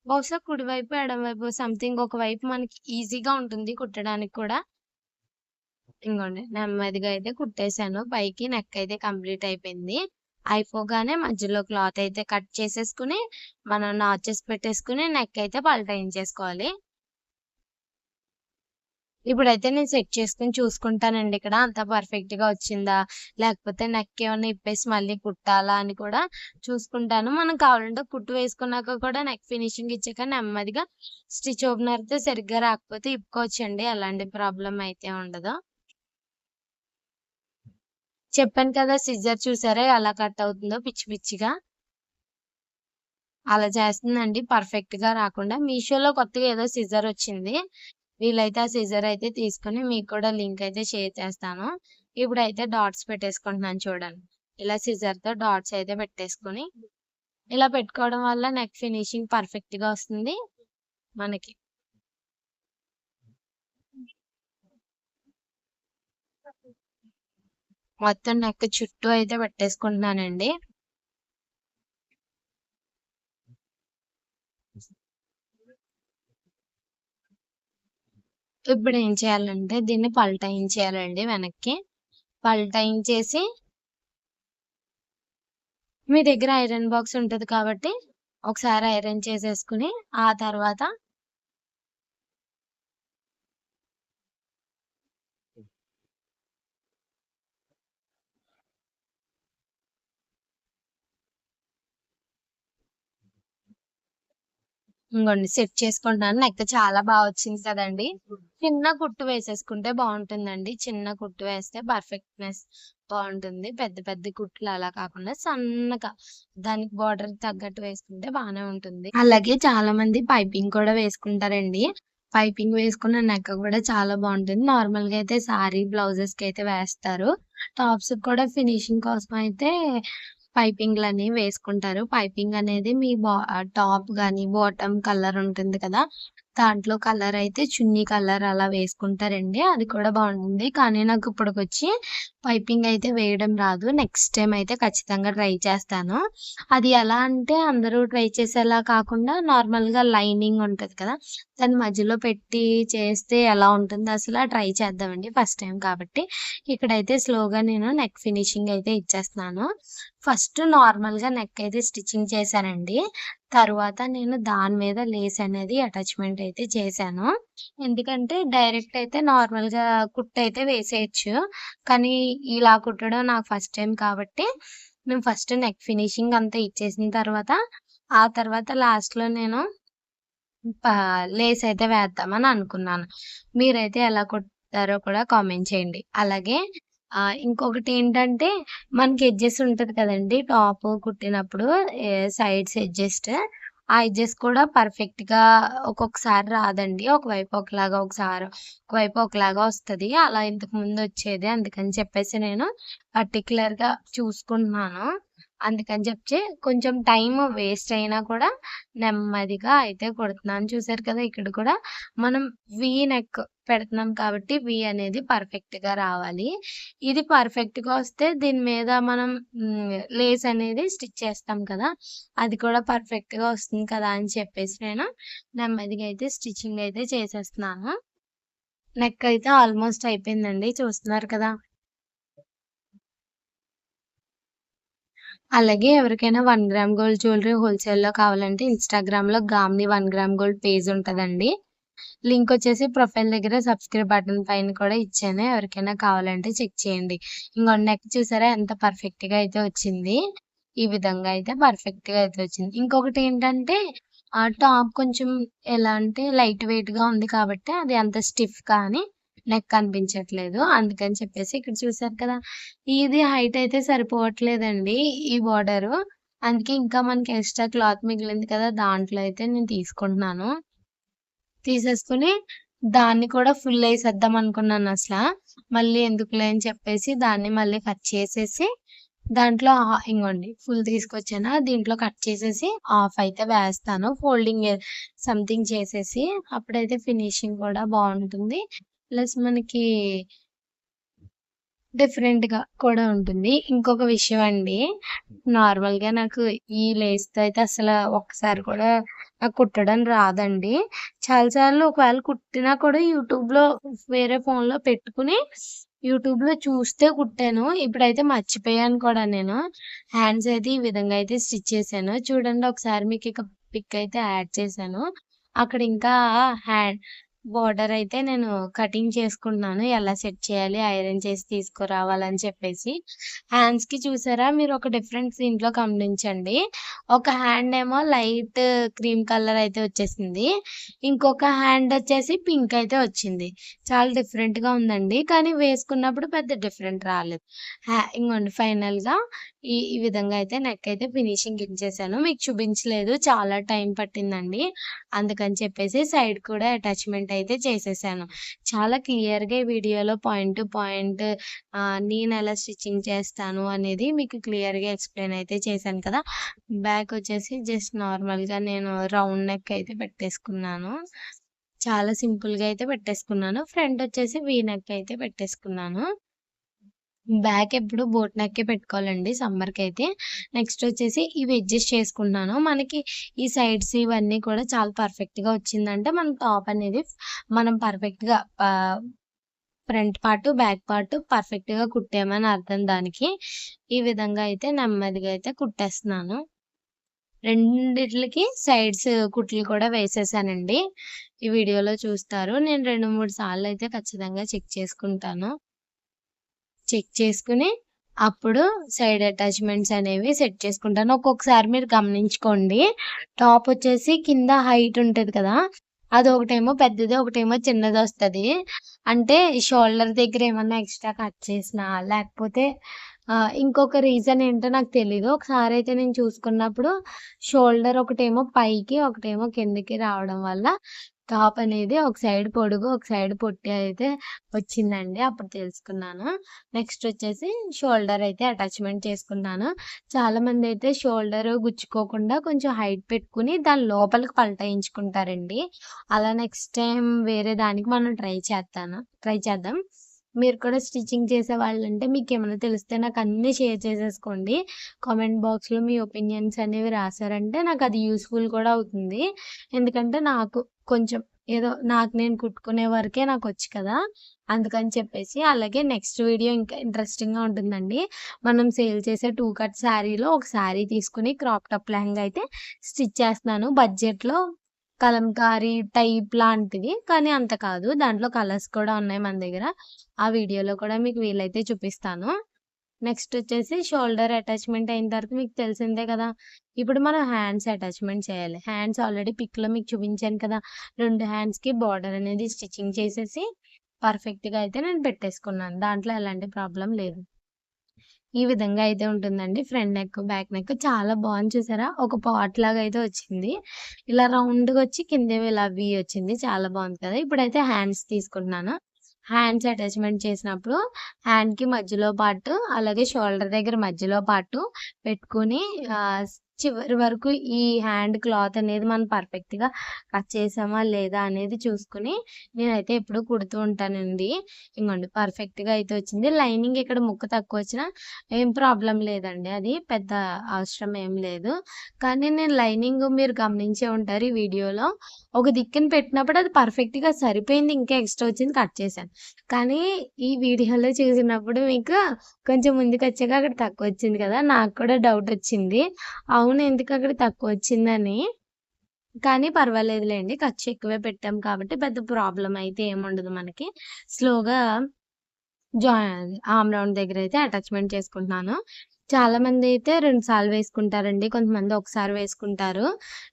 S1: బహుశా కుడివైపు, ఎడమవైపు సంథింగ్ ఒక వైపు మనకి ఈజీగా ఉంటుంది కుట్టడానికి కూడా. ఇంగోండి నెమ్మదిగా అయితే కుట్టేసాను. పైకి నెక్ అయితే కంప్లీట్ అయిపోయింది. అయిపోగానే మధ్యలో క్లాత్ అయితే కట్ చేసేసుకుని మనం నాచెస్ పెట్టేసుకుని నెక్ అయితే పల్టాయించేసుకోవాలి. ఇప్పుడైతే నేను సెట్ చేసుకొని చూసుకుంటానండి ఇక్కడ అంతా పర్ఫెక్ట్‌గా వచ్చిందా? లేకపోతే నెక్ ఏమన్నా ఇప్పేసి మళ్ళీ కుట్టాలా అని కూడా చూసుకుంటాను. మనం కావాలంటే కుట్టు వేసుకున్నాక కూడా నెక్ ఫినిషింగ్ ఇచ్చాక నెమ్మదిగా స్టిచ్ ఓపెనర్‌తో సరిగ్గా రాకపోతే ఇప్పుకోవచ్చండి. ఎలాంటి ప్రాబ్లమ్ అయితే ఉండదు. చెప్పాను కదా! సిజర్ చూసారా ఎలా కట్ అవుతుందో పిచ్చి పిచ్చిగా. అలా చేస్తుందండి పర్ఫెక్ట్‌గా రాకుండా. మీషోలో కొత్తగా ఏదో సిజర్ వచ్చింది. వీలైతే ఆ సిజర్ అయితే తీసుకొని మీకు కూడా లింక్ అయితే షేర్ చేస్తాను. ఇప్పుడైతే డాట్స్ పెట్టేసుకుంటున్నాను చూడండి. ఇలా సిజర్‌తో డాట్స్ అయితే పెట్టేసుకొని, ఇలా పెట్టుకోవడం వల్ల నెక్ ఫినిషింగ్ పర్ఫెక్ట్‌గా వస్తుంది మనకి. మొత్తం నెక్ చుట్టూ అయితే పెట్టేసుకుంటున్నానండి. ఇప్పుడేం చేయాలంటే దీన్ని పల్టాయించేయాలండి వెనక్కి. పల్టాయించేసి మీ దగ్గర ఐరన్ బాక్స్ ఉంటది కాబట్టి ఒకసారి ఐరన్ చేసేసుకొని, ఆ తర్వాత ఇంగోండి సెట్ చేసుకుంటున్నాను. నెక్ చాలా వచ్చింది కదండీ! చిన్న కుట్టు వేసేసుకుంటే బావుంటుందండి. చిన్న కుట్టు వేస్తే పర్ఫెక్ట్‌నెస్ బావుంటుంది. పెద్ద పెద్ద కుట్లు అలా కాకుండా సన్నగా దానికి బోర్డర్‌కి తగ్గట్టు వేసుకుంటే బానే ఉంటుంది. అలాగే చాలా మంది పైపింగ్ కూడా వేసుకుంటారండి. పైపింగ్ వేసుకున్న నెక్ కూడా చాలా బావుంటుంది. నార్మల్‌గా అయితే సారీ బ్లౌజెస్‌కయితే వేస్తారు. టాప్స్‌కి కూడా ఫినిషింగ్ కోసం అయితే పైపింగ్‌లని వేసుకుంటారు. పైపింగ్ అనేది మీ టాప్ గాని, బాటమ్ కలర్ ఉంటుంది కదా! దాంట్లో కలర్ అయితే చున్నీ కలర్ అలా వేసుకుంటారండి. అది కూడా బావుంటుంది. కానీ నాకు ఇప్పటికొచ్చి పైపింగ్ అయితే వేయడం రాదు. నెక్స్ట్ టైమ్ అయితే ఖచ్చితంగా ట్రై చేస్తాను. అది ఎలా అంటే అందరూ ట్రై చేసేలా కాకుండా నార్మల్‌గా లైనింగ్ ఉంటది కదా! దాన్ని మధ్యలో పెట్టి చేస్తే ఎలా ఉంటుందో అసల ట్రై చేద్దామండి ఫస్ట్ టైమ్ కాబట్టి. ఇక్కడైతే స్లోగా నేను నెక్ ఫినిషింగ్ అయితే ఇచ్చేస్తున్నాను. ఫస్ట్ నార్మల్‌గా నెక్ అయితే స్టిచ్చింగ్ చేశానండి. తరువాత నేను దాని మీద లేస్ అనేది అటాచ్‌మెంట్ అయితే చేశాను. ఎందుకంటే డైరెక్ట్ అయితే నార్మల్‌గా కుట్టయితే వేసేయొచ్చు. కానీ ఇలా కుట్టడం నాకు ఫస్ట్ టైమ్ కాబట్టి నేను ఫస్ట్ నెక్ ఫినిషింగ్ అంతా ఇచ్చేసిన తర్వాత, ఆ తర్వాత లాస్ట్‌లో నేను పా లేస్ అయితే వేద్దామని అనుకున్నాను. మీరైతే ఎలా కుడతారో కూడా కామెంట్ చేయండి. అలాగే ఇంకొకటేంటంటే మనకి ఎడ్జెస్ ఉంటది కదండీ! టాప్ కుట్టినప్పుడు సైడ్స్ ఎడ్జెస్ట్ ఆ ఎడ్జెస్ కూడా పర్ఫెక్ట్‌గా ఒక్కొక్కసారి రాదండి. ఒకవైపు ఒకలాగా ఒకవైపు ఒకలాగా వస్తది. అలా ఇంతకు ముందు వచ్చేది. అందుకని చెప్పేసి నేను పర్టిక్యులర్‌గా చూసుకుంటున్నాను. అందుకని చెప్పి కొంచెం టైమ్ వేస్ట్ అయినా కూడా నెమ్మదిగా అయితే కుడుతున్నాను. చూసారు కదా! ఇక్కడ కూడా మనం వీ నెక్ పెడుతున్నాం కాబట్టి వీ అనేది పర్ఫెక్ట్‌గా రావాలి. ఇది పర్ఫెక్ట్‌గా వస్తే దీని మీద మనం లేస్ అనేది స్టిచ్ చేస్తాం కదా! అది కూడా పర్ఫెక్ట్‌గా వస్తుంది కదా! అని చెప్పేసి నేను నెమ్మదిగా అయితే స్టిచ్చింగ్ అయితే చేసేస్తున్నాను. నెక్ అయితే ఆల్మోస్ట్ అయిపోయిందండి. చూస్తున్నారు కదా! అలాగే ఎవరికైనా 1 గ్రామ్ గోల్డ్ జ్యువెలరీ హోల్‌సేల్‌లో కావాలంటే ఇన్‌స్టాగ్రామ్‌లో గామ్‌ని 1 గ్రామ్ గోల్డ్ పేజ్ ఉంటదండి. లింక్ వచ్చేసి ప్రొఫైల్ దగ్గర సబ్స్క్రైబ్ బటన్ పైన కూడా ఇచ్చాను. ఎవరికైనా కావాలంటే చెక్ చేయండి. ఇంగో నెక్ చూసారా ఎంత పర్ఫెక్ట్‌గా అయితే వచ్చింది. ఈ విధంగా అయితే పర్ఫెక్ట్‌గా అయితే వచ్చింది. ఇంకొకటేంటంటే టాప్ కొంచెం ఎలా అంటే లైట్ వెయిట్‌గా ఉంది కాబట్టి అది అంత స్టిఫ్‌గా అని నెక్ అనిపించట్లేదు. అందుకని చెప్పేసి ఇక్కడ చూసారు కదా! ఇది హైట్ అయితే సరిపోవట్లేదండి ఈ బోర్డరు. అందుకే ఇంకా మనకి ఎక్స్‌ట్రా క్లాత్ మిగిలింది కదా! దాంట్లో అయితే నేను తీసుకుంటున్నాను. తీసేసుకొని దాన్ని కూడా ఫుల్ ఏసేద్దాం అనుకున్నానసల. మళ్ళీ ఎందుకులే అని చెప్పేసి దాన్ని మళ్ళీ కట్ చేసేసి దాంట్లో ఇంగోండి ఫుల్ తీసుకొచ్చానా దీంట్లో కట్ చేసేసి హాఫ్ అయితే వేస్తాను. ఫోల్డింగ్ సంథింగ్ చేసేసి అప్పుడైతే ఫినిషింగ్ కూడా బావుంటుంది. ప్లస్ మనకి డిఫరెంట్‌గా కూడా ఉంటుంది. ఇంకొక విషయం అండి, నార్మల్‌గా నాకు ఈ లేస్‌తో అయితే అసల ఒక్కసారి కూడా నాకు కుట్టడం రాదండి. చాలా సార్లు ఒకవేళ కుట్టినా కూడా యూట్యూబ్‌లో వేరే ఫోన్‌లో పెట్టుకొని యూట్యూబ్‌లో చూస్తే కుట్టాను. ఇప్పుడైతే మర్చిపోయాను కూడా నేను. హ్యాండ్స్ అయితే ఈ విధంగా అయితే స్టిచ్ చేశాను. చూడండి ఒకసారి మీకిక పిక్ అయితే యాడ్ చేశాను. అక్కడ ఇంకా హ్యాండ్ బోర్డర్ అయితే నేను కటింగ్ చేసుకుంటున్నాను. ఎలా సెట్ చేయాలి, ఐరన్ చేసి తీసుకురావాలని చెప్పేసి. హ్యాండ్స్‌కి చూసారా మీరు ఒక డిఫరెన్స్ దీంట్లో గమనించండి. ఒక హ్యాండ్ ఏమో లైట్ క్రీమ్ కలర్ అయితే వచ్చేసింది. ఇంకొక హ్యాండ్ వచ్చేసి పింక్ అయితే వచ్చింది. చాలా డిఫరెంట్‌గా ఉందండి. కానీ వేసుకున్నప్పుడు పెద్ద డిఫరెంట్ రాలేదు. ఇంగోండి ఫైనల్‌గా ఈ విధంగా అయితే నెక్ అయితే ఫినిషింగ్ ఇచ్చేసాను. మీకు చూపించలేదు. చాలా టైం పట్టిందండి. అందుకని చెప్పేసి సైడ్ కూడా అటాచ్‌మెంట్ అయితే చేసేసాను. చాలా క్లియర్‌గా ఈ వీడియోలో పాయింట్ టు పాయింట్ నేనెలా స్టిచ్చింగ్ చేస్తాను అనేది మీకు క్లియర్‌గా ఎక్స్‌ప్లెయిన్ అయితే చేశాను కదా! బ్యాక్ వచ్చేసి జస్ట్ నార్మల్‌గా నేను రౌండ్ నెక్ అయితే పెట్టేసుకున్నాను. చాలా సింపుల్‌గా అయితే పెట్టేసుకున్నాను. ఫ్రంట్ వచ్చేసి వీ నెక్ అయితే పెట్టేసుకున్నాను. బ్యాక్ ఎప్పుడు బోట్ నెక్కే పెట్టుకోవాలండి సమ్మర్‌కైతే. నెక్స్ట్ వచ్చేసి ఇవి అడ్జస్ట్ చేసుకుంటున్నాను. మనకి ఈ సైడ్స్ ఇవన్నీ కూడా చాలా పర్ఫెక్ట్‌గా వచ్చిందంటే మన టాప్ అనేది మనం పర్ఫెక్ట్‌గా ఫ్రంట్ పార్ట్, బ్యాక్ పార్ట్ పర్ఫెక్ట్‌గా కుట్టామని అర్థం దానికి. ఈ విధంగా అయితే నెమ్మదిగా అయితే కుట్టేస్తున్నాను. రెండిట్లకి సైడ్స్ కుట్లు కూడా వేసేసానండి. ఈ వీడియోలో చూస్తారు. నేను 2, 3 సార్లయితే ఖచ్చితంగా చెక్ చేసుకుంటాను. చెక్ చేసుకొని, అప్పుడు సైడ్ అటాచ్‌మెంట్స్ అనేవి సెట్ చేసుకుంటాను. ఒక్కొక్కసారి మీరు గమనించుకోండి. టాప్ వచ్చేసి కింద హైట్ ఉంటది కదా! అదొకటేమో పెద్దది, ఒకటేమో చిన్నదొస్తది. అంటే షోల్డర్ దగ్గర ఏమన్నా ఎక్స్‌ట్రా కట్ చేసినా, లేకపోతే ఇంకొక రీజన్ ఏంటో నాకు తెలీదు. ఒకసారయితే నేను చూసుకున్నప్పుడు షోల్డర్ ఒకటేమో పైకి, ఒకటేమో కిందకి రావడం వల్ల టాప్ అనేది ఒక సైడ్ పొడుగు, ఒక సైడ్ పొట్టి అయితే వచ్చిందండి. అప్పుడు తెలుసుకున్నాను. నెక్స్ట్ వచ్చేసి షోల్డర్ అయితే అటాచ్‌మెంట్ చేసుకున్నాను. చాలామందయితే షోల్డర్ గుచ్చుకోకుండా కొంచెం హైట్ పెట్టుకొని దాని లోపలికి పల్టాయించుకుంటారండి. అలా నెక్స్ట్ టైమ్ వేరే దానికి మనం ట్రై చేద్దాం. మీరు కూడా స్టిచ్చింగ్ చేసేవాళ్ళంటే మీకేమైనా తెలిస్తే నాకన్నీ షేర్ చేసేసుకోండి. కామెంట్ బాక్స్‌లో మీ ఒపీనియన్స్ అనేవి రాసారంటే నాకది యూజ్‌ఫుల్ కూడా అవుతుంది. ఎందుకంటే నాకు కొంచెం ఏదో నాకు నేను కుట్టుకునే వరకే నాకొచ్చు కదా! అందుకని చెప్పేసి. అలాగే నెక్స్ట్ వీడియో ఇంకా ఇంట్రెస్టింగ్‌గా ఉంటుందండి. మనం సేల్ చేసే 2 కట్ శారీలో ఒక శారీ తీసుకొని క్రాప్ టాప్ లెహంగా అయితే స్టిచ్ చేస్తున్నాను. బడ్జెట్‌లో కలంకారీ టైప్ లాంటిది. కానీ అంత కాదు. దాంట్లో కలర్స్ కూడా ఉన్నాయి మన దగ్గర. ఆ వీడియోలో కూడా మీకు వీలైతే చూపిస్తాను. నెక్స్ట్ వచ్చేసి షోల్డర్ అటాచ్‌మెంట్ అయిన తర్వాత మీకు తెలిసిందే కదా! ఇప్పుడు మనం హ్యాండ్స్ అటాచ్‌మెంట్ చేయాలి. హ్యాండ్స్ ఆల్రెడీ పిక్‌లో మీకు చూపించాను కదా! 2 హ్యాండ్స్‌కి బార్డర్ అనేది స్టిచ్చింగ్ చేసేసి పర్ఫెక్ట్‌గా అయితే నేను పెట్టేసుకున్నాను. దాంట్లో ఎలాంటి ప్రాబ్లమ్ లేదు. ఈ విధంగా అయితే ఉంటుందండి. ఫ్రంట్ నెక్, బ్యాక్ నెక్ చాలా బాగుంది చూసారా? ఒక పాట్ లాగా అయితే వచ్చింది. ఇలా రౌండ్‌గా వచ్చి కిందేమో ఇలా వి వచ్చింది. చాలా బాగుంది కదా! ఇప్పుడైతే హ్యాండ్స్ తీసుకుంటున్నాను. హ్యాండ్స్ అటాచ్‌మెంట్ చేసినప్పుడు హ్యాండ్‌కి మధ్యలో పార్ట్, అలాగే షోల్డర్ దగ్గర మధ్యలో పార్ట్ పెట్టుకొని చివరి వరకు ఈ హ్యాండ్ క్లాత్ అనేది మనం పర్ఫెక్ట్‌గా కట్ చేసామా లేదా అనేది చూసుకొని నేనైతే ఎప్పుడూ కుడుతూ ఉంటానండి. ఇంగోండి పర్ఫెక్ట్‌గా అయితే వచ్చింది. లైనింగ్ ఇక్కడ ముక్క తక్కువొచ్చినా ఏం ప్రాబ్లమ్ లేదండి. అది పెద్ద అవసరం ఏం లేదు. కానీ నేను లైనింగ్ మీరు గమనించే ఉంటారు ఈ వీడియోలో. ఒక దిక్కున పెట్టినప్పుడు అది పర్ఫెక్ట్‌గా సరిపోయింది. ఇంకా ఎక్స్‌ట్రా వచ్చింది కట్ చేశాను. కానీ ఈ వీడియోలో చూసినప్పుడు మీకు కొంచెం ముందుకొచ్చాక అక్కడ తక్కువొచ్చింది కదా! నాకు కూడా డౌటొచ్చింది. అవును ఎందుకు అక్కడ తక్కువొచ్చిందని. కానీ పర్వాలేదులెండి. ఖర్చు ఎక్కువే పెట్టాం కాబట్టి పెద్ద ప్రాబ్లమ్ అయితే ఏముండదు మనకి. స్లోగా ఆర్మ్ రౌండ్ దగ్గరైతే అటాచ్‌మెంట్ చేసుకుంటున్నాను. చాలామందైతే 2 సార్లు వేసుకుంటారండి. కొంతమంది ఒకసారి వేసుకుంటారు.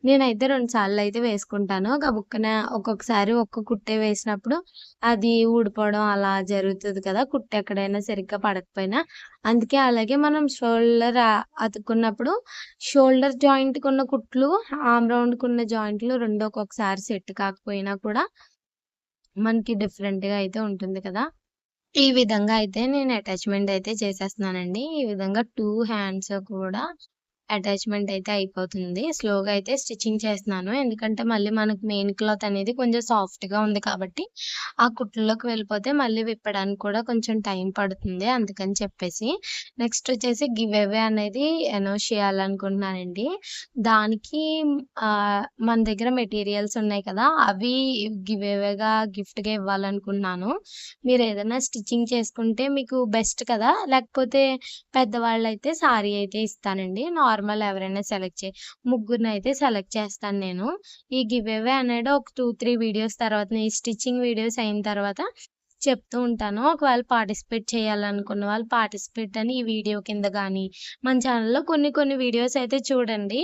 S1: నేనైతే 2 సార్లయితే వేసుకుంటాను. గబుక్కన ఒక్కొక్కసారి ఒక్క కుట్టే వేసినప్పుడు అది ఊడిపోవడం అలా జరుగుతది కదా! కుట్టు ఎక్కడైనా సరిగ్గా పడకపోయినా. అందుకే అలాగే మనం షోల్డర్ అతుక్కున్నప్పుడు షోల్డర్ జాయింట్‌కున్న కుట్లు, ఆర్మ్ రౌండ్‌కున్న జాయింట్లు 2 ఒక్కొక్కసారి సెట్ కాకపోయినా కూడా మనకి డిఫరెంట్‌గా అయితే ఉంటుంది కదా! ఈ విధంగా అయితే నేను అటాచ్‌మెంట్ అయితే చేసేస్తున్నానండి. ఈ విధంగా 2 హ్యాండ్స్ కూడా అటాచ్‌మెంట్ అయితే అయిపోతుంది. స్లోగా అయితే స్టిచ్చింగ్ చేస్తున్నాను. ఎందుకంటే మళ్ళీ మనకు మెయిన్ క్లాత్ అనేది కొంచెం సాఫ్ట్‌గా ఉంది కాబట్టి, ఆ కుట్లులోకి వెళ్ళిపోతే మళ్ళీ విప్పడానికి కూడా కొంచెం టైం పడుతుంది. అందుకని చెప్పేసి. నెక్స్ట్ వచ్చేసి గివ్ అవే అనేది అనౌన్స్ చేయాలనుకుంటున్నానండి. దానికి మన దగ్గర మెటీరియల్స్ ఉన్నాయి కదా! అవి గివ్ అవేగా గిఫ్ట్‌గా ఇవ్వాలనుకుంటున్నాను. మీరేదైనా స్టిచ్చింగ్ చేసుకుంటే మీకు బెస్ట్ కదా! లేకపోతే పెద్దవాళ్ళైతే సారీ అయితే ఇస్తానండి. నార్మల్ ఎవరైనా ముగ్గురినైతే సెలెక్ట్ చేస్తాను నేను. ఈ గివ్ అవే అనేది ఒక 2, 3 వీడియోస్ తర్వాత ఈ స్టిచ్చింగ్ వీడియోస్ అయిన తర్వాత చెప్తూ ఉంటాను. ఒకవేళ పార్టిసిపేట్ చేయాలనుకున్న వాళ్ళు పార్టిసిపేట్ అని ఈ వీడియో కింద గాని, మన ఛానెల్‌లో కొన్ని కొన్ని వీడియోస్ అయితే చూడండి.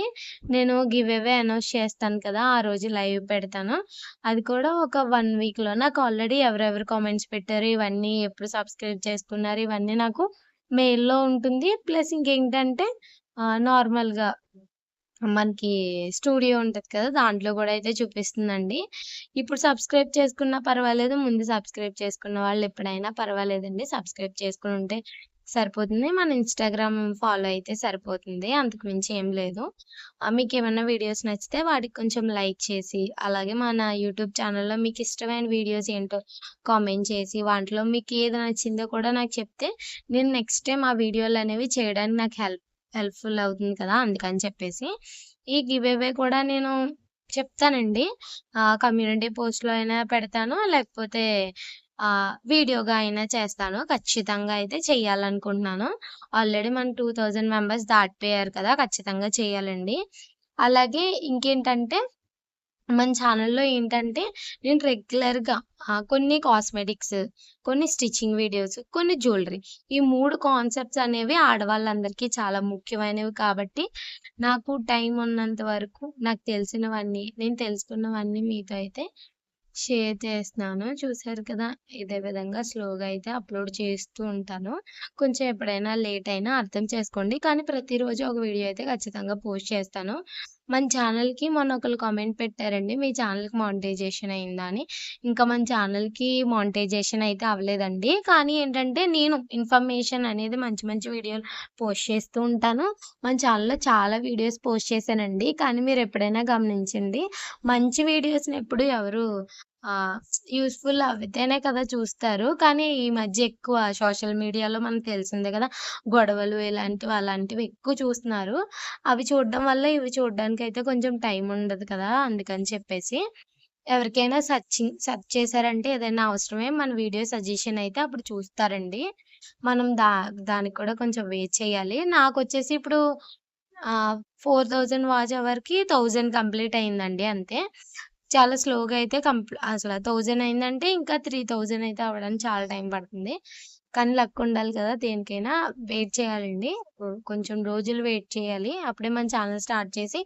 S1: నేను గివ్ అవే అనౌన్స్ చేస్తాను కదా! ఆ రోజు లైవ్ పెడతాను. అది కూడా ఒక 1 వీక్‌లో నాకు ఆల్రెడీ ఎవరెవరు కామెంట్స్ పెట్టారు, ఇవన్నీ ఎప్పుడు సబ్స్క్రైబ్ చేసుకున్నారు, ఇవన్నీ నాకు మెయిల్‌లో ఉంటుంది. ప్లస్ ఇంకేంటంటే నార్మల్‌గా మనకి స్టూడియో ఉంటది కదా! దాంట్లో గూడా అయితే చూపిస్తుందండి. ఇప్పుడు సబ్స్క్రైబ్ చేసుకున్నా పర్వాలేదు. ముందు సబ్స్క్రైబ్ చేసుకున్న వాళ్ళు ఎప్పుడైనా పర్వాలేదండి. సబ్స్క్రైబ్ చేసుకొనుంటే సరిపోతుంది. మన ఇన్‌స్టాగ్రామ్ ఫాలో అయితే సరిపోతుంది. అంతకు మించి ఏం లేదు. మీకేమన్నా వీడియోస్ నచ్చితే వాటికి కొంచెం లైక్ చేసి, అలాగే మన యూట్యూబ్ ఛానెల్‌లో మీకిష్టమైన వీడియోస్ ఏంటో కామెంట్ చేసి, వాటిలో మీకేది నచ్చిందో కూడా నాకు చెప్తే, నేను నెక్స్ట్ టైమ్ ఆ వీడియోలనేవి చేయడానికి నాకు హెల్ప్‌ఫుల్ అవుతుంది కదా! అందుకని చెప్పేసి. ఈ గివ్ అవే కూడా నేను చెప్తానండి. కమ్యూనిటీ పోస్ట్‌లో అయినా పెడతాను. లేకపోతే వీడియోగా అయినా చేస్తాను. ఖచ్చితంగా అయితే చెయ్యాలనుకుంటున్నాను. ఆల్రెడీ మన 2000 మెంబర్స్ దాటిపోయారు కదా! ఖచ్చితంగా చేయాలండి. అలాగే ఇంకేంటంటే మన ఛానెల్‌లో ఏంటంటే నేను రెగ్యులర్‌గా కొన్ని కాస్మెటిక్స్, కొన్ని స్టిచ్చింగ్ వీడియోస్, కొన్ని జ్యువెలరీ ఈ 3 కాన్సెప్ట్స్ అనేవి ఆడవాళ్ళందరికీ చాలా ముఖ్యమైనవి కాబట్టి, నాకు టైం ఉన్నంత వరకు నాకు తెలిసినవన్నీ, నేను తెలుసుకున్నవన్నీ మీతో అయితే షేర్ చేస్తున్నాను. చూసారు కదా! ఇదే విధంగా స్లోగా అయితే అప్‌లోడ్ చేస్తూ ఉంటాను. కొంచెం ఎప్పుడైనా లేట్ అయినా అర్థం చేసుకోండి. కానీ ప్రతిరోజు ఒక వీడియో అయితే ఖచ్చితంగా పోస్ట్ చేస్తాను. మన ఛానెల్‌కి మొన్న ఒకళ్ళు కామెంట్ పెట్టారండి. మీ ఛానెల్‌కి మానిటైజేషన్ అయిందా అని. ఇంకా మన ఛానెల్‌కి మానిటైజేషన్ అయితే అవ్వలేదండి. కానీ ఏంటంటే నేను ఇన్ఫర్మేషన్ అనేది మంచి మంచి వీడియోలు పోస్ట్ చేస్తూ ఉంటాను. మన ఛానెల్‌లో చాలా వీడియోస్ పోస్ట్ చేశానండి. కానీ మీరెప్పుడైనా గమనించండి. మంచి వీడియోస్‌ని ఎప్పుడు ఎవరు ఆహ్, యూజ్‌ఫుల్ అవితేనే కదా చూస్తారు. కానీ ఈ మధ్య ఎక్కువ సోషల్ మీడియాలో మనకు తెలిసిందే కదా! గొడవలు ఇలాంటివి, అలాంటివి ఎక్కువ చూస్తున్నారు. అవి చూడడం వల్ల ఇవి చూడడానికైతే కొంచెం టైం ఉండదు కదా! అందుకని చెప్పేసి. ఎవరికైనా సెర్చ్ చేశారంటే ఏదైనా అవసరమే మన వీడియో సజెషన్ అయితే అప్పుడు చూస్తారండి. మనం దానికి కూడా కొంచెం వెయిట్ చేయాలి. నాకొచ్చేసి ఇప్పుడు 4000 వాచ్ అవర్‌కి 1000 కంప్లీట్ అయిందండి అంతే. చాలా స్లోగా అయితే అసల 1000 అయిందంటే ఇంకా 3000 అయితే అవ్వడానికి చాలా టైం పడుతుంది. కానీ లక్ ఉండాలి కదా! దేనికైనా వెయిట్ చేయాలండి. కొంచెం రోజులు వెయిట్ చేయాలి. అప్పుడే మన ఛానెల్ స్టార్ట్ చేసి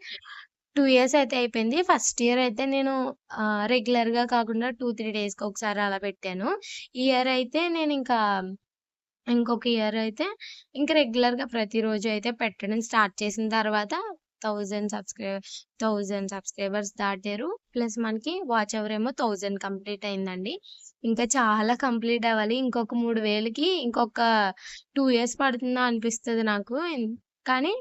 S1: 2 ఇయర్స్ అయితే అయిపోయింది. ఫస్ట్ ఇయర్ అయితే నేను రెగ్యులర్‌గా కాకుండా 2, 3 డేస్‌కి ఒకసారి అలా పెట్టాను. ఈ ఇయర్ అయితే నేనింకా ఇంకొక ఇయర్ అయితే ఇంక రెగ్యులర్‌గా ప్రతిరోజు అయితే పెట్టడం స్టార్ట్ చేసిన తర్వాత 1000 సబ్స్క్రైబర్స్ దాటారు. ప్లస్ మనకి వాచ్ అవర్ ఏమో 1000 కంప్లీట్ అయిందండి. ఇంకా చాలా కంప్లీట్ అవ్వాలి. ఇంకొక 3000కి ఇంకొక 2 ఇయర్స్ పడుతుందా అనిపిస్తది నాకు. కానీ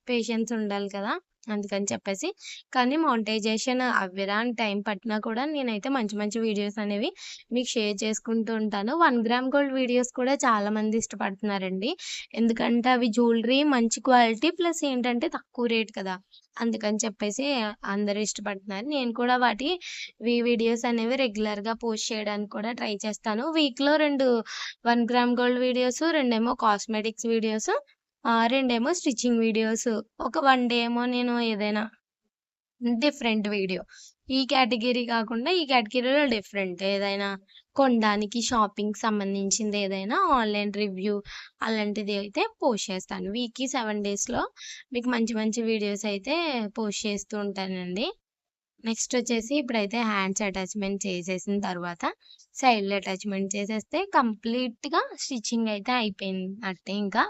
S1: పేషెన్స్ ఉండాలి కదా! అందుకని చెప్పేసి. కానీ మానిటైజేషన్ అవ్వడానికి టైం పట్టినా కూడా నేనైతే మంచి మంచి వీడియోస్ అనేవి మీకు షేర్ చేసుకుంటూ ఉంటాను. 1 గ్రామ్ గోల్డ్ వీడియోస్ కూడా చాలామంది ఇష్టపడుతున్నారండి. ఎందుకంటే అవి జ్యువెలరీ మంచి క్వాలిటీ ప్లస్ ఏంటంటే తక్కువ రేట్ కదా! అందుకని చెప్పేసి అందరూ ఇష్టపడుతున్నారు. నేను కూడా వీడియోస్ అనేవి రెగ్యులర్‌గా పోస్ట్ చేయడానికి కూడా ట్రై చేస్తాను. వీక్‌లో 2 1 gram gold videos, 2 cosmetics videos, 2 stitching videos. ఒక 1 డే ఏమో నేను ఏదైనా డిఫరెంట్ వీడియో. ఈ కేటగిరీ కాకుండా ఈ కేటగిరీలో డిఫరెంట్ ఏదైనా కొనడానికి షాపింగ్‌కి సంబంధించింది ఏదైనా ఆన్‌లైన్ రివ్యూ అలాంటిది అయితే పోస్ట్ చేస్తాను. వీక్‌కి 7 డేస్‌లో మీకు మంచి మంచి వీడియోస్ అయితే పోస్ట్ చేస్తూ ఉంటానండి. నెక్స్ట్ వచ్చేసి ఇప్పుడైతే హ్యాండ్స్ అటాచ్‌మెంట్ చేసేసిన తర్వాత సైడ్‌లో అటాచ్‌మెంట్ చేసేస్తే కంప్లీట్‌గా స్టిచ్చింగ్ అయితే అయిపోయినట్టే ఇంకా.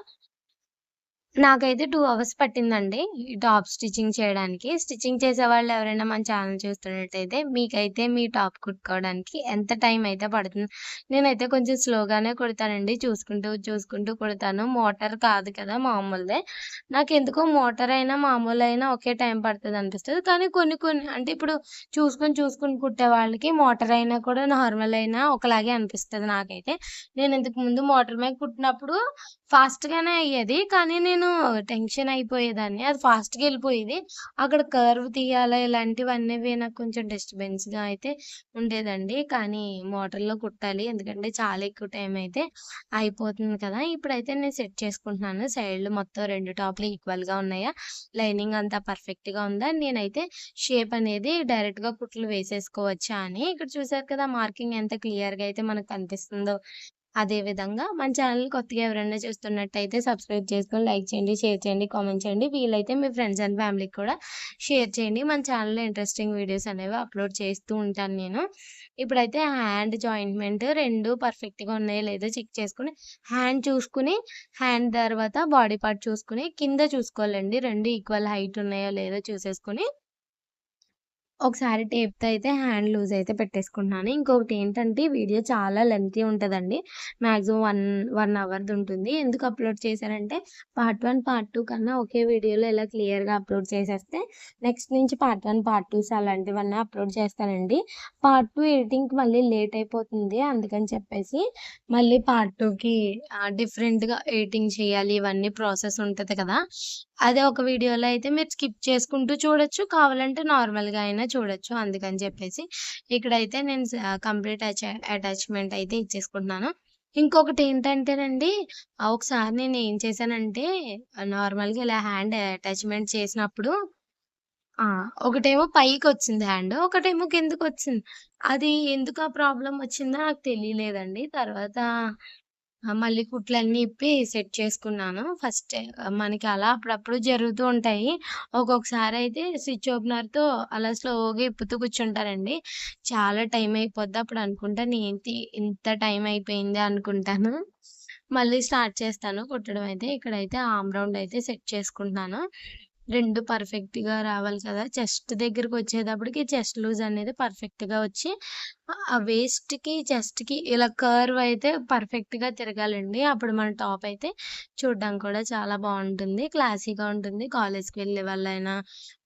S1: నాకైతే 2 అవర్స్ పట్టిందండి. ఈ టాప్ స్టిచ్చింగ్ చేయడానికి. స్టిచ్చింగ్ చేసేవాళ్ళు ఎవరైనా మన ఛానెల్ చూస్తున్నట్టయితే, మీకైతే మీ టాప్ కుట్టుకోవడానికి ఎంత టైం అయితే పడుతుంది. నేనైతే కొంచెం స్లోగానే కుడతానండి. చూసుకుంటూ కుడతాను. మోటార్ కాదు కదా! మామూలుదే. నాకెందుకో మోటార్ అయినా, మామూలైనా ఒకే టైం పడతదనిపిస్తది. కానీ కొన్ని అంటే ఇప్పుడు చూసుకొని కుట్టే వాళ్ళకి మోటార్ అయినా కూడా, నార్మల్ అయినా ఒకలాగే అనిపిస్తది నాకైతే. నేను ఇంతకు ముందు మోటార్ మీద కుట్టినప్పుడు ఫాస్ట్‌గానే అయ్యేది. కానీ నేను టెన్షన్ అయిపోయేదాన్ని. అది ఫాస్ట్‌గా ఎళ్ళిపోయేది. అక్కడ కర్వ్ తీయాలా ఇలాంటివన్నీవి నాకు కొంచెం డిస్టర్బెన్స్‌గా అయితే ఉండేదండి. కానీ మోటార్‌లో కుట్టాలి. ఎందుకంటే చాలా ఎక్కువ టైం అయితే అయిపోతుంది కదా! ఇప్పుడైతే నేను సెట్ చేసుకుంటున్నాను. సైడ్‌లు మొత్తం 2 టాప్‌లు ఈక్వల్‌గా ఉన్నాయా? లైనింగ్ అంతా పర్ఫెక్ట్‌గా ఉందా? నేనైతే షేప్ అనేది డైరెక్ట్‌గా కుట్లు వేసేసుకోవచ్చా అని ఇక్కడ చూసారు కదా! మార్కింగ్ ఎంత క్లియర్‌గా అయితే మనకు కనిపిస్తుందో. అదే విధంగా మన ఛానెల్ కొత్తగా ఎవరైనా చూస్తున్నట్టయితే సబ్స్క్రైబ్ చేసుకొని లైక్ చేయండి, షేర్ చేయండి, కామెంట్ చేయండి. వీలైతే మీ ఫ్రెండ్స్ అండ్ ఫ్యామిలీకి కూడా షేర్ చేయండి. మన ఛానెల్‌లో ఇంట్రెస్టింగ్ వీడియోస్ అనేవి అప్‌లోడ్ చేస్తూ ఉంటాను నేను. ఇప్పుడైతే హ్యాండ్ జాయింట్‌మెంట్ 2 పర్ఫెక్ట్‌గా ఉన్నాయో లేదో చెక్ చేసుకొని, హ్యాండ్ చూసుకొని, హ్యాండ్ తర్వాత బాడీ పార్ట్ చూసుకొని, కింద చూసుకోవాలండి. 2 ఈక్వల్ హైట్ ఉన్నాయో లేదో చూసేసుకొని ఒకసారి టేప్‌తో అయితే హ్యాండ్ లూజ్ అయితే పెట్టేసుకుంటున్నాను. ఇంకొకటేంటంటే వీడియో చాలా లెంతీ ఉంటదండి. మాక్సిమం 1 అవర్‌ది ఉంటుంది. ఎందుకు అప్‌లోడ్ చేశానంటే పార్ట్ 1, పార్ట్ 2 కన్నా ఒకే వీడియోలో ఇలా క్లియర్‌గా అప్‌లోడ్ చేసేస్తే నెక్స్ట్ నుంచి పార్ట్ 1, పార్ట్ 2s అలాంటివన్నీ అప్‌లోడ్ చేస్తానండి. పార్ట్ 2 ఎడిటింగ్‌కి మళ్ళీ లేట్ అయిపోతుంది. అందుకని చెప్పేసి మళ్ళీ పార్ట్ 2కి డిఫరెంట్‌గా ఎడిటింగ్ చేయాలి. ఇవన్నీ ప్రాసెస్ ఉంటది కదా! అదే ఒక వీడియోలో అయితే మీరు స్కిప్ చేసుకుంటూ చూడొచ్చు. కావాలంటే నార్మల్‌గా అయినా చూడొచ్చు. అందుకని చెప్పేసి ఇక్కడైతే నేను కంప్లీట్ అటాచ్‌మెంట్ అయితే ఇచ్చేసుకుంటున్నాను. ఇంకొకటేంటంటేనండి ఒకసారి నేనేం చేశానంటే నార్మల్‌గా ఇలా హ్యాండ్ అటాచ్‌మెంట్ చేసినప్పుడు ఆ! ఒకటేమో పైకొచ్చింది హ్యాండ్. ఒకటేమో కిందకొచ్చింది. అది ఎందుకు ఆ ప్రాబ్లమ్ వచ్చిందో నాకు తెలియలేదండి. తర్వాత మళ్ళీ కుట్లన్నీ ఇప్పి సెట్ చేసుకున్నాను. మనకి అలా అప్పుడప్పుడు జరుగుతూ ఉంటాయి. ఒక్కొక్కసారయితే స్విచ్ ఓపెనర్‌తో అలా స్లోగా ఇప్పుతూ కూర్చుంటానండి. చాలా టైం అయిపోద్ది. అప్పుడు అనుకుంటాను ఏంటి ఇంత టైం అయిపోయింది అనుకుంటాను. మళ్ళీ స్టార్ట్ చేస్తాను కుట్టడం అయితే. ఇక్కడైతే ఆర్మ్ రౌండ్ అయితే సెట్ చేసుకుంటున్నాను. 2 పర్ఫెక్ట్‌గా రావాలి కదా! చెస్ట్ దగ్గరకొచ్చేటప్పటికి చెస్ట్ లూజ్ అనేది పర్ఫెక్ట్‌గా వచ్చి ఆ వేస్ట్‌కి, చెస్ట్‌కి ఇలా కర్వ్ అయితే పర్ఫెక్ట్‌గా తిరగాలండి. అప్పుడు మన టాప్ అయితే చూడ్డానికి కూడా చాలా బావుంటుంది. క్లాసీగా ఉంటుంది. కాలేజ్‌కి వెళ్ళే వాళ్ళైనా,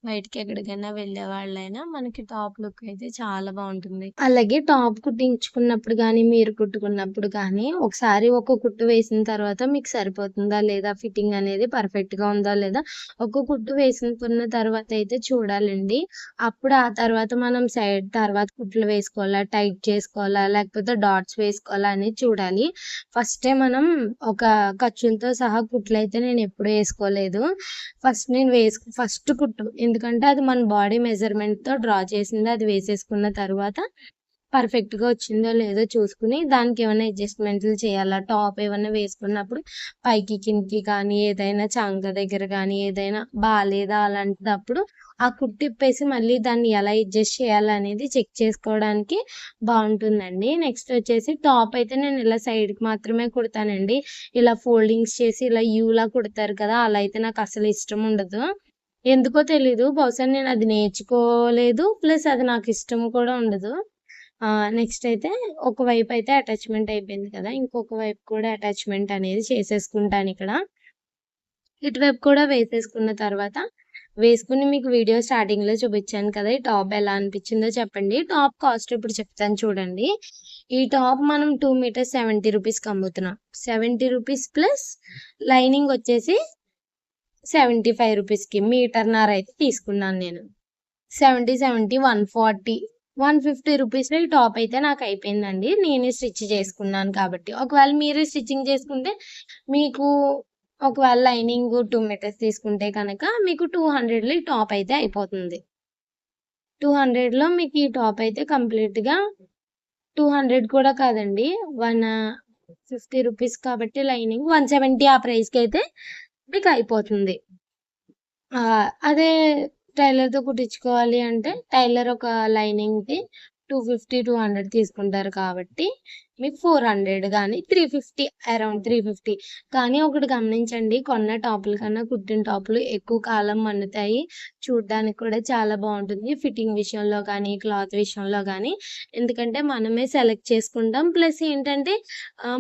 S1: బయటికి ఎక్కడికైనా వెళ్ళేవాళ్ళైనా మనకి టాప్ లుక్ అయితే చాలా బావుంటుంది. అలాగే టాప్ కుట్టించుకున్నప్పుడు గానీ, మీరు కుట్టుకున్నప్పుడు కానీ, ఒకసారి ఒక కుట్టు వేసిన తర్వాత మీకు సరిపోతుందా లేదా? ఫిట్టింగ్ అనేది పర్ఫెక్ట్‌గా ఉందా లేదా? ఒక కుట్టు వేసుకున్న తర్వాత అయితే చూడాలండి. అప్పుడు ఆ తర్వాత మనం తర్వాత కుట్లు వేసుకోవాలా, టైట్ చేసుకోవాలా, లేకపోతే డాట్స్ వేసుకోవాలా అనేది చూడాలి. ఫస్టే మనం ఒక ఖర్చులతో సహా కుట్లయితే నేనెప్పుడూ ఏసుకోలేదు. ఫస్ట్ కుట్టు ఎందుకంటే అది మన బాడీ మెజర్‌మెంట్‌తో డ్రా చేసింది అది వేసేసుకున్న తర్వాత పర్ఫెక్ట్‌గా వచ్చిందో లేదో చూసుకొని, దానికేమన్నా అడ్జస్ట్‌మెంట్లు చేయాలా? టాప్ ఏమన్నా వేసుకున్నప్పుడు పైకి, కిందకి కానీ, ఏదైనా చంక దగ్గర గానీ, ఏదైనా బాలేదా అలాంటప్పుడు ఆ కుట్టిప్పేసి మళ్ళీ దాన్ని ఎలా అడ్జస్ట్ చేయాలనేది చెక్ చేసుకోవడానికి బావుంటుందండి. నెక్స్ట్ వచ్చేసి టాప్ అయితే నేను ఇలా సైడ్‌కి మాత్రమే కుడతానండి. ఇలా ఫోల్డింగ్స్ చేసి ఇలా యూలా కుడతారు కదా! అలా అయితే నాకసలు ఇష్టం ఉండదు. ఎందుకో తెలీదు. బహుశా నేనది నేర్చుకోలేదు. ప్లస్ అది నాకిష్టం కూడా ఉండదు. నెక్స్ట్ అయితే ఒకవైపయితే అటాచ్‌మెంట్ అయిపోయింది కదా! ఇంకొక వైపు కూడా అటాచ్‌మెంట్ అనేది చేసేసుకుంటానిక్కడ. ఇటువైపు కూడా వేసేసుకున్న తర్వాత, వేసుకొని మీకు వీడియో స్టార్టింగ్‌లో చూపిచ్చాను కదా! ఈ టాప్ ఎలా అనిపిచ్చిందో చెప్పండి. టాప్ కాస్ట్ ఇప్పుడు చెప్తాను చూడండి. ఈ టాప్ మనం 2 మీటర్స్ 70 రూపీస్‌కి అమ్ముతున్నాం. 70 రూపీస్ ప్లస్ లైనింగ్ వచ్చేసి 75 రూపీస్‌కి మీటర్‌న్నర అయితే తీసుకున్నాను నేను. 70, 70, 140, 150 రూపీస్‌లో ఈ టాప్ అయితే నాకయిపోయిందండి. నేనే స్టిచ్ చేసుకున్నాను కాబట్టి. ఒకవేళ మీరే స్టిచ్చింగ్ చేసుకుంటే మీకు ఒకవేళ లైనింగ్ 2 మీటర్స్ తీసుకుంటే కనుక మీకు 200లో ఈ టాప్ అయితే అయిపోతుంది. 200లో మీకు ఈ టాప్ అయితే కంప్లీట్‌గా 200 కూడా కాదండి. 150 రూపీస్ కాబట్టి లైనింగ్ 170 ఆ ప్రైస్‌కైతే మీకయిపోతుంది. అదే టైలర్‌తో కుట్టించుకోవాలి అంటే, టైలర్ ఒక లైనింగ్‌కి 250, 200 తీసుకుంటారు కాబట్టి, మీకు 400 గాని 350 అరౌండ్ 350. కానీ ఒకటి గమనించండి, కొన్న టాపుల కన్నా కుట్టిన టాపులు ఎక్కువ కాలం మన్నుతాయి. చూడ్డానికి కూడా చాలా బావుంటుంది. ఫిట్టింగ్ విషయంలో కానీ, క్లాత్ విషయంలో గానీ. ఎందుకంటే మనమే సెలెక్ట్ చేసుకుంటాం. ప్లస్ ఏంటంటే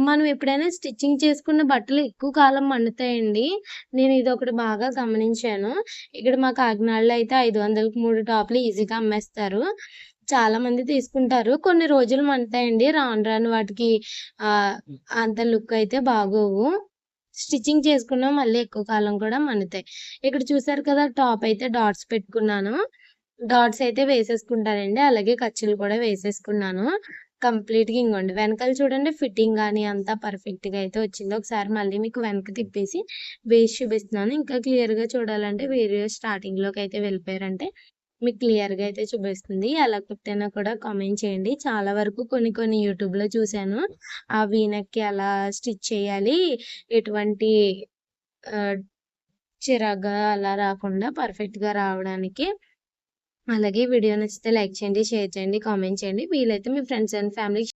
S1: మనం ఎప్పుడైనా స్టిచ్చింగ్ చేసుకున్న బట్టలు ఎక్కువ కాలం మన్నుతాయండి. నేను ఇదొకటి బాగా గమనించాను. ఇక్కడ మా కాకినాడలో అయితే 500కి 3 టాపులు ఈజీగా అమ్మేస్తారు. చాలా మంది తీసుకుంటారు. కొన్ని రోజులు మన్నుతాయండి. రాను రాను వాటికి ఆహ్, అంత లుక్ అయితే బాగోవు. స్టిచ్చింగ్ చేసుకున్నా మళ్ళీ ఎక్కువ కాలం కూడా మన్నుతాయి. ఇక్కడ చూసారు కదా! టాప్ అయితే డాట్స్ పెట్టుకున్నాను. డాట్స్ అయితే వేసేసుకుంటానండి. అలాగే ఖర్చులు కూడా వేసేసుకున్నాను. కంప్లీట్‌గా ఇంగోండి. వెనకాల చూడండి ఫిట్టింగ్ గాని అంతా పర్ఫెక్ట్‌గా అయితే వచ్చింది. ఒకసారి మళ్ళీ మీకు వెనక్కి తిప్పేసి వేసి చూపిస్తున్నాను. ఇంకా క్లియర్‌గా చూడాలంటే వీడియో స్టార్టింగ్‌లోకైతే వెళ్ళిపోయారంటే మీకు క్లియర్‌గా అయితే చూపిస్తుంది. ఎలా కుట్టానో కూడా కామెంట్ చేయండి. చాలా వరకు కొన్ని కొన్ని యూట్యూబ్‌లో చూసాను. ఆ వీ నెక్‌కి ఎలా స్టిచ్ చేయాలి, ఎటువంటి ఆహ్, చిరాగ్గా అలా రాకుండా పర్ఫెక్ట్‌గా రావడానికి. అలాగే వీడియో నచ్చితే లైక్ చేయండి, షేర్ చేయండి, కామెంట్ చేయండి. వీలైతే మీ ఫ్రెండ్స్ అండ్ ఫ్యామిలీకి